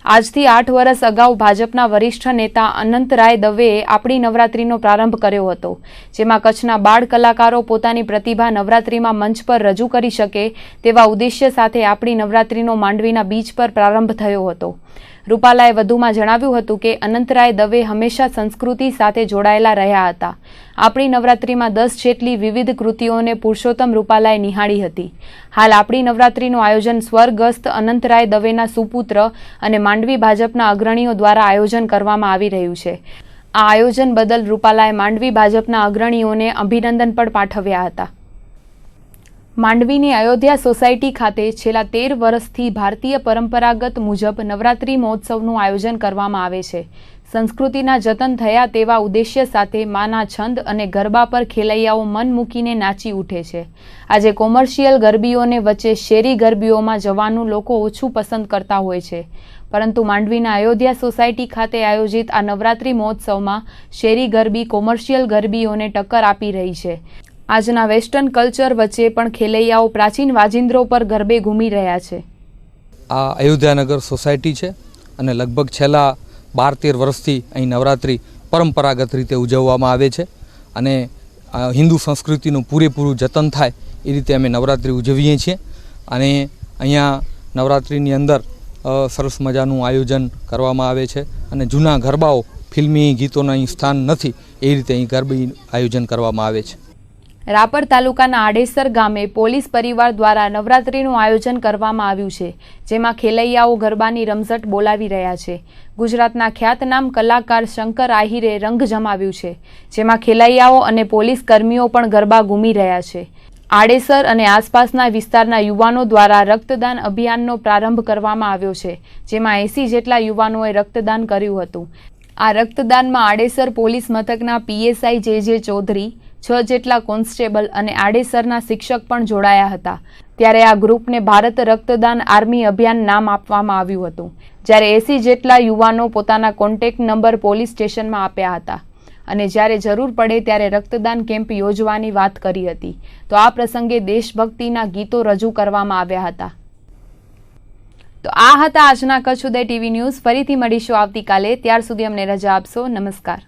આજથી 8 વર્ષ અગાઉ ભાજપના વરિષ્ઠ નેતા અનંતરાય દવેએ આપણી નવરાત્રિનો પ્રારંભ કર્યો હતો, જેમાં કચ્છના બાળ કલાકારો પોતાની પ્રતિભા નવરાત્રિમાં મંચ પર રજૂ કરી શકે તેવા ઉદ્દેશ્ય સાથે આપણી નવરાત્રિનો માંડવીના બીચ પર પ્રારંભ થયો હતો. રૂપાલાએ વધુમાં જણાવ્યું હતું કે અનંતરાય દવે હંમેશા સંસ્કૃતિ સાથે જોડાયેલા રહ્યા હતા. આપણી નવરાત્રિમાં 10 જેટલી વિવિધ કૃતિઓને પુરુષોત્તમ રૂપાલાએ નિહાળી હતી. હાલ આપણી નવરાત્રિનું આયોજન સ્વર્ગસ્થ અનંતરાય દવેના સુપુત્ર અને માંડવી ભાજપના અગ્રણીઓ દ્વારા આયોજન કરવામાં આવી રહ્યું છે. આ આયોજન બદલ રૂપાલાએ માંડવી ભાજપના અગ્રણીઓને અભિનંદન પણ પાઠવ્યા હતા. માંડવીની અયોધ્યા સોસાયટી ખાતે છેલ્લા 13 વર્ષથી ભારતીય પરંપરાગત મુજબ નવરાત્રિ મહોત્સવનું આયોજન કરવામાં આવે છે. સંસ્કૃતિના જતન થયા તેવા ઉદ્દેશ્ય સાથે માના છંદ અને ગરબા પર ખેલૈયાઓ મન મૂકીને નાચી ઉઠે છે. આજે કોમર્શિયલ ગરબીઓને વચ્ચે શેરી ગરબીઓમાં જવાનું લોકો ઓછું પસંદ કરતા હોય છે, પરંતુ માંડવીના અયોધ્યા સોસાયટી ખાતે આયોજિત આ નવરાત્રિ મહોત્સવમાં શેરી ગરબી કોમર્શિયલ ગરબીઓને ટક્કર આપી રહી છે. આજના વેસ્ટર્ન કલ્ચર વચ્ચે પણ ખેલૈયાઓ પ્રાચીન વાજિંદ્રો પર ગરબે ઘૂમી રહ્યા છે. આ અયોધ્યાનગર સોસાયટી છે અને લગભગ છેલ્લા 12-13 વર્ષથી અહીં નવરાત્રિ પરંપરાગત રીતે ઉજવવામાં આવે છે અને હિન્દુ સંસ્કૃતિનું પૂરેપૂરું જતન થાય એ રીતે અમે નવરાત્રિ ઉજવીએ છીએ. અને અહીંયા નવરાત્રિની અંદર સરસ મજાનું આયોજન કરવામાં આવે છે અને જૂના ગરબાઓ ફિલ્મી ગીતોના અહીં સ્થાન નથી એ રીતે અહીં ગરબી આયોજન કરવામાં આવે છે. રાપર તાલુકાના આડેસર ગામે પોલીસ પરિવાર દ્વારા નવરાત્રિનું આયોજન કરવામાં આવ્યું છે, જેમાં ખેલૈયાઓ ગરબાની રમઝટ બોલાવી રહ્યા છે. ગુજરાતના ખ્યાતનામ કલાકાર શંકર આહિરે રંગ જમાવ્યું છે, જેમાં ખેલૈયાઓ અને પોલીસ કર્મીઓ પણ ગરબા ઘૂમી રહ્યા છે. આડેસર અને આસપાસના વિસ્તારના યુવાનો દ્વારા રક્તદાન અભિયાનનો પ્રારંભ કરવામાં આવ્યો છે, જેમાં 80 જેટલા યુવાનોએ રક્તદાન કર્યું હતું. આ રક્તદાનમાં આડેસર પોલીસ મથકના PSI JJ ચૌધરી, 6 જેટલા કોન્સ્ટેબલ અને આડેસરના શિક્ષક પણ જોડાયા હતા. ત્યારે આ ગ્રુપને ભારત રક્તદાન આર્મી અભિયાન નામ આપવામાં આવ્યું હતું. જ્યારે 80 જેટલા યુવાનો પોતાના કોન્ટેક્ટ નંબર પોલીસ સ્ટેશનમાં આપ્યા હતા અને જ્યારે જરૂર પડે ત્યારે રક્તદાન કેમ્પ યોજવાની વાત કરી હતી. તો આ પ્રસંગે દેશભક્તિના ગીતો રજૂ કરવામાં આવ્યા હતા. તો આ હતા આજના કચ્છ ઉદય TV ન્યૂઝ. ફરીથી મળીશું આવતીકાલે. ત્યાર સુધી અમને રજા આપશો. નમસ્કાર.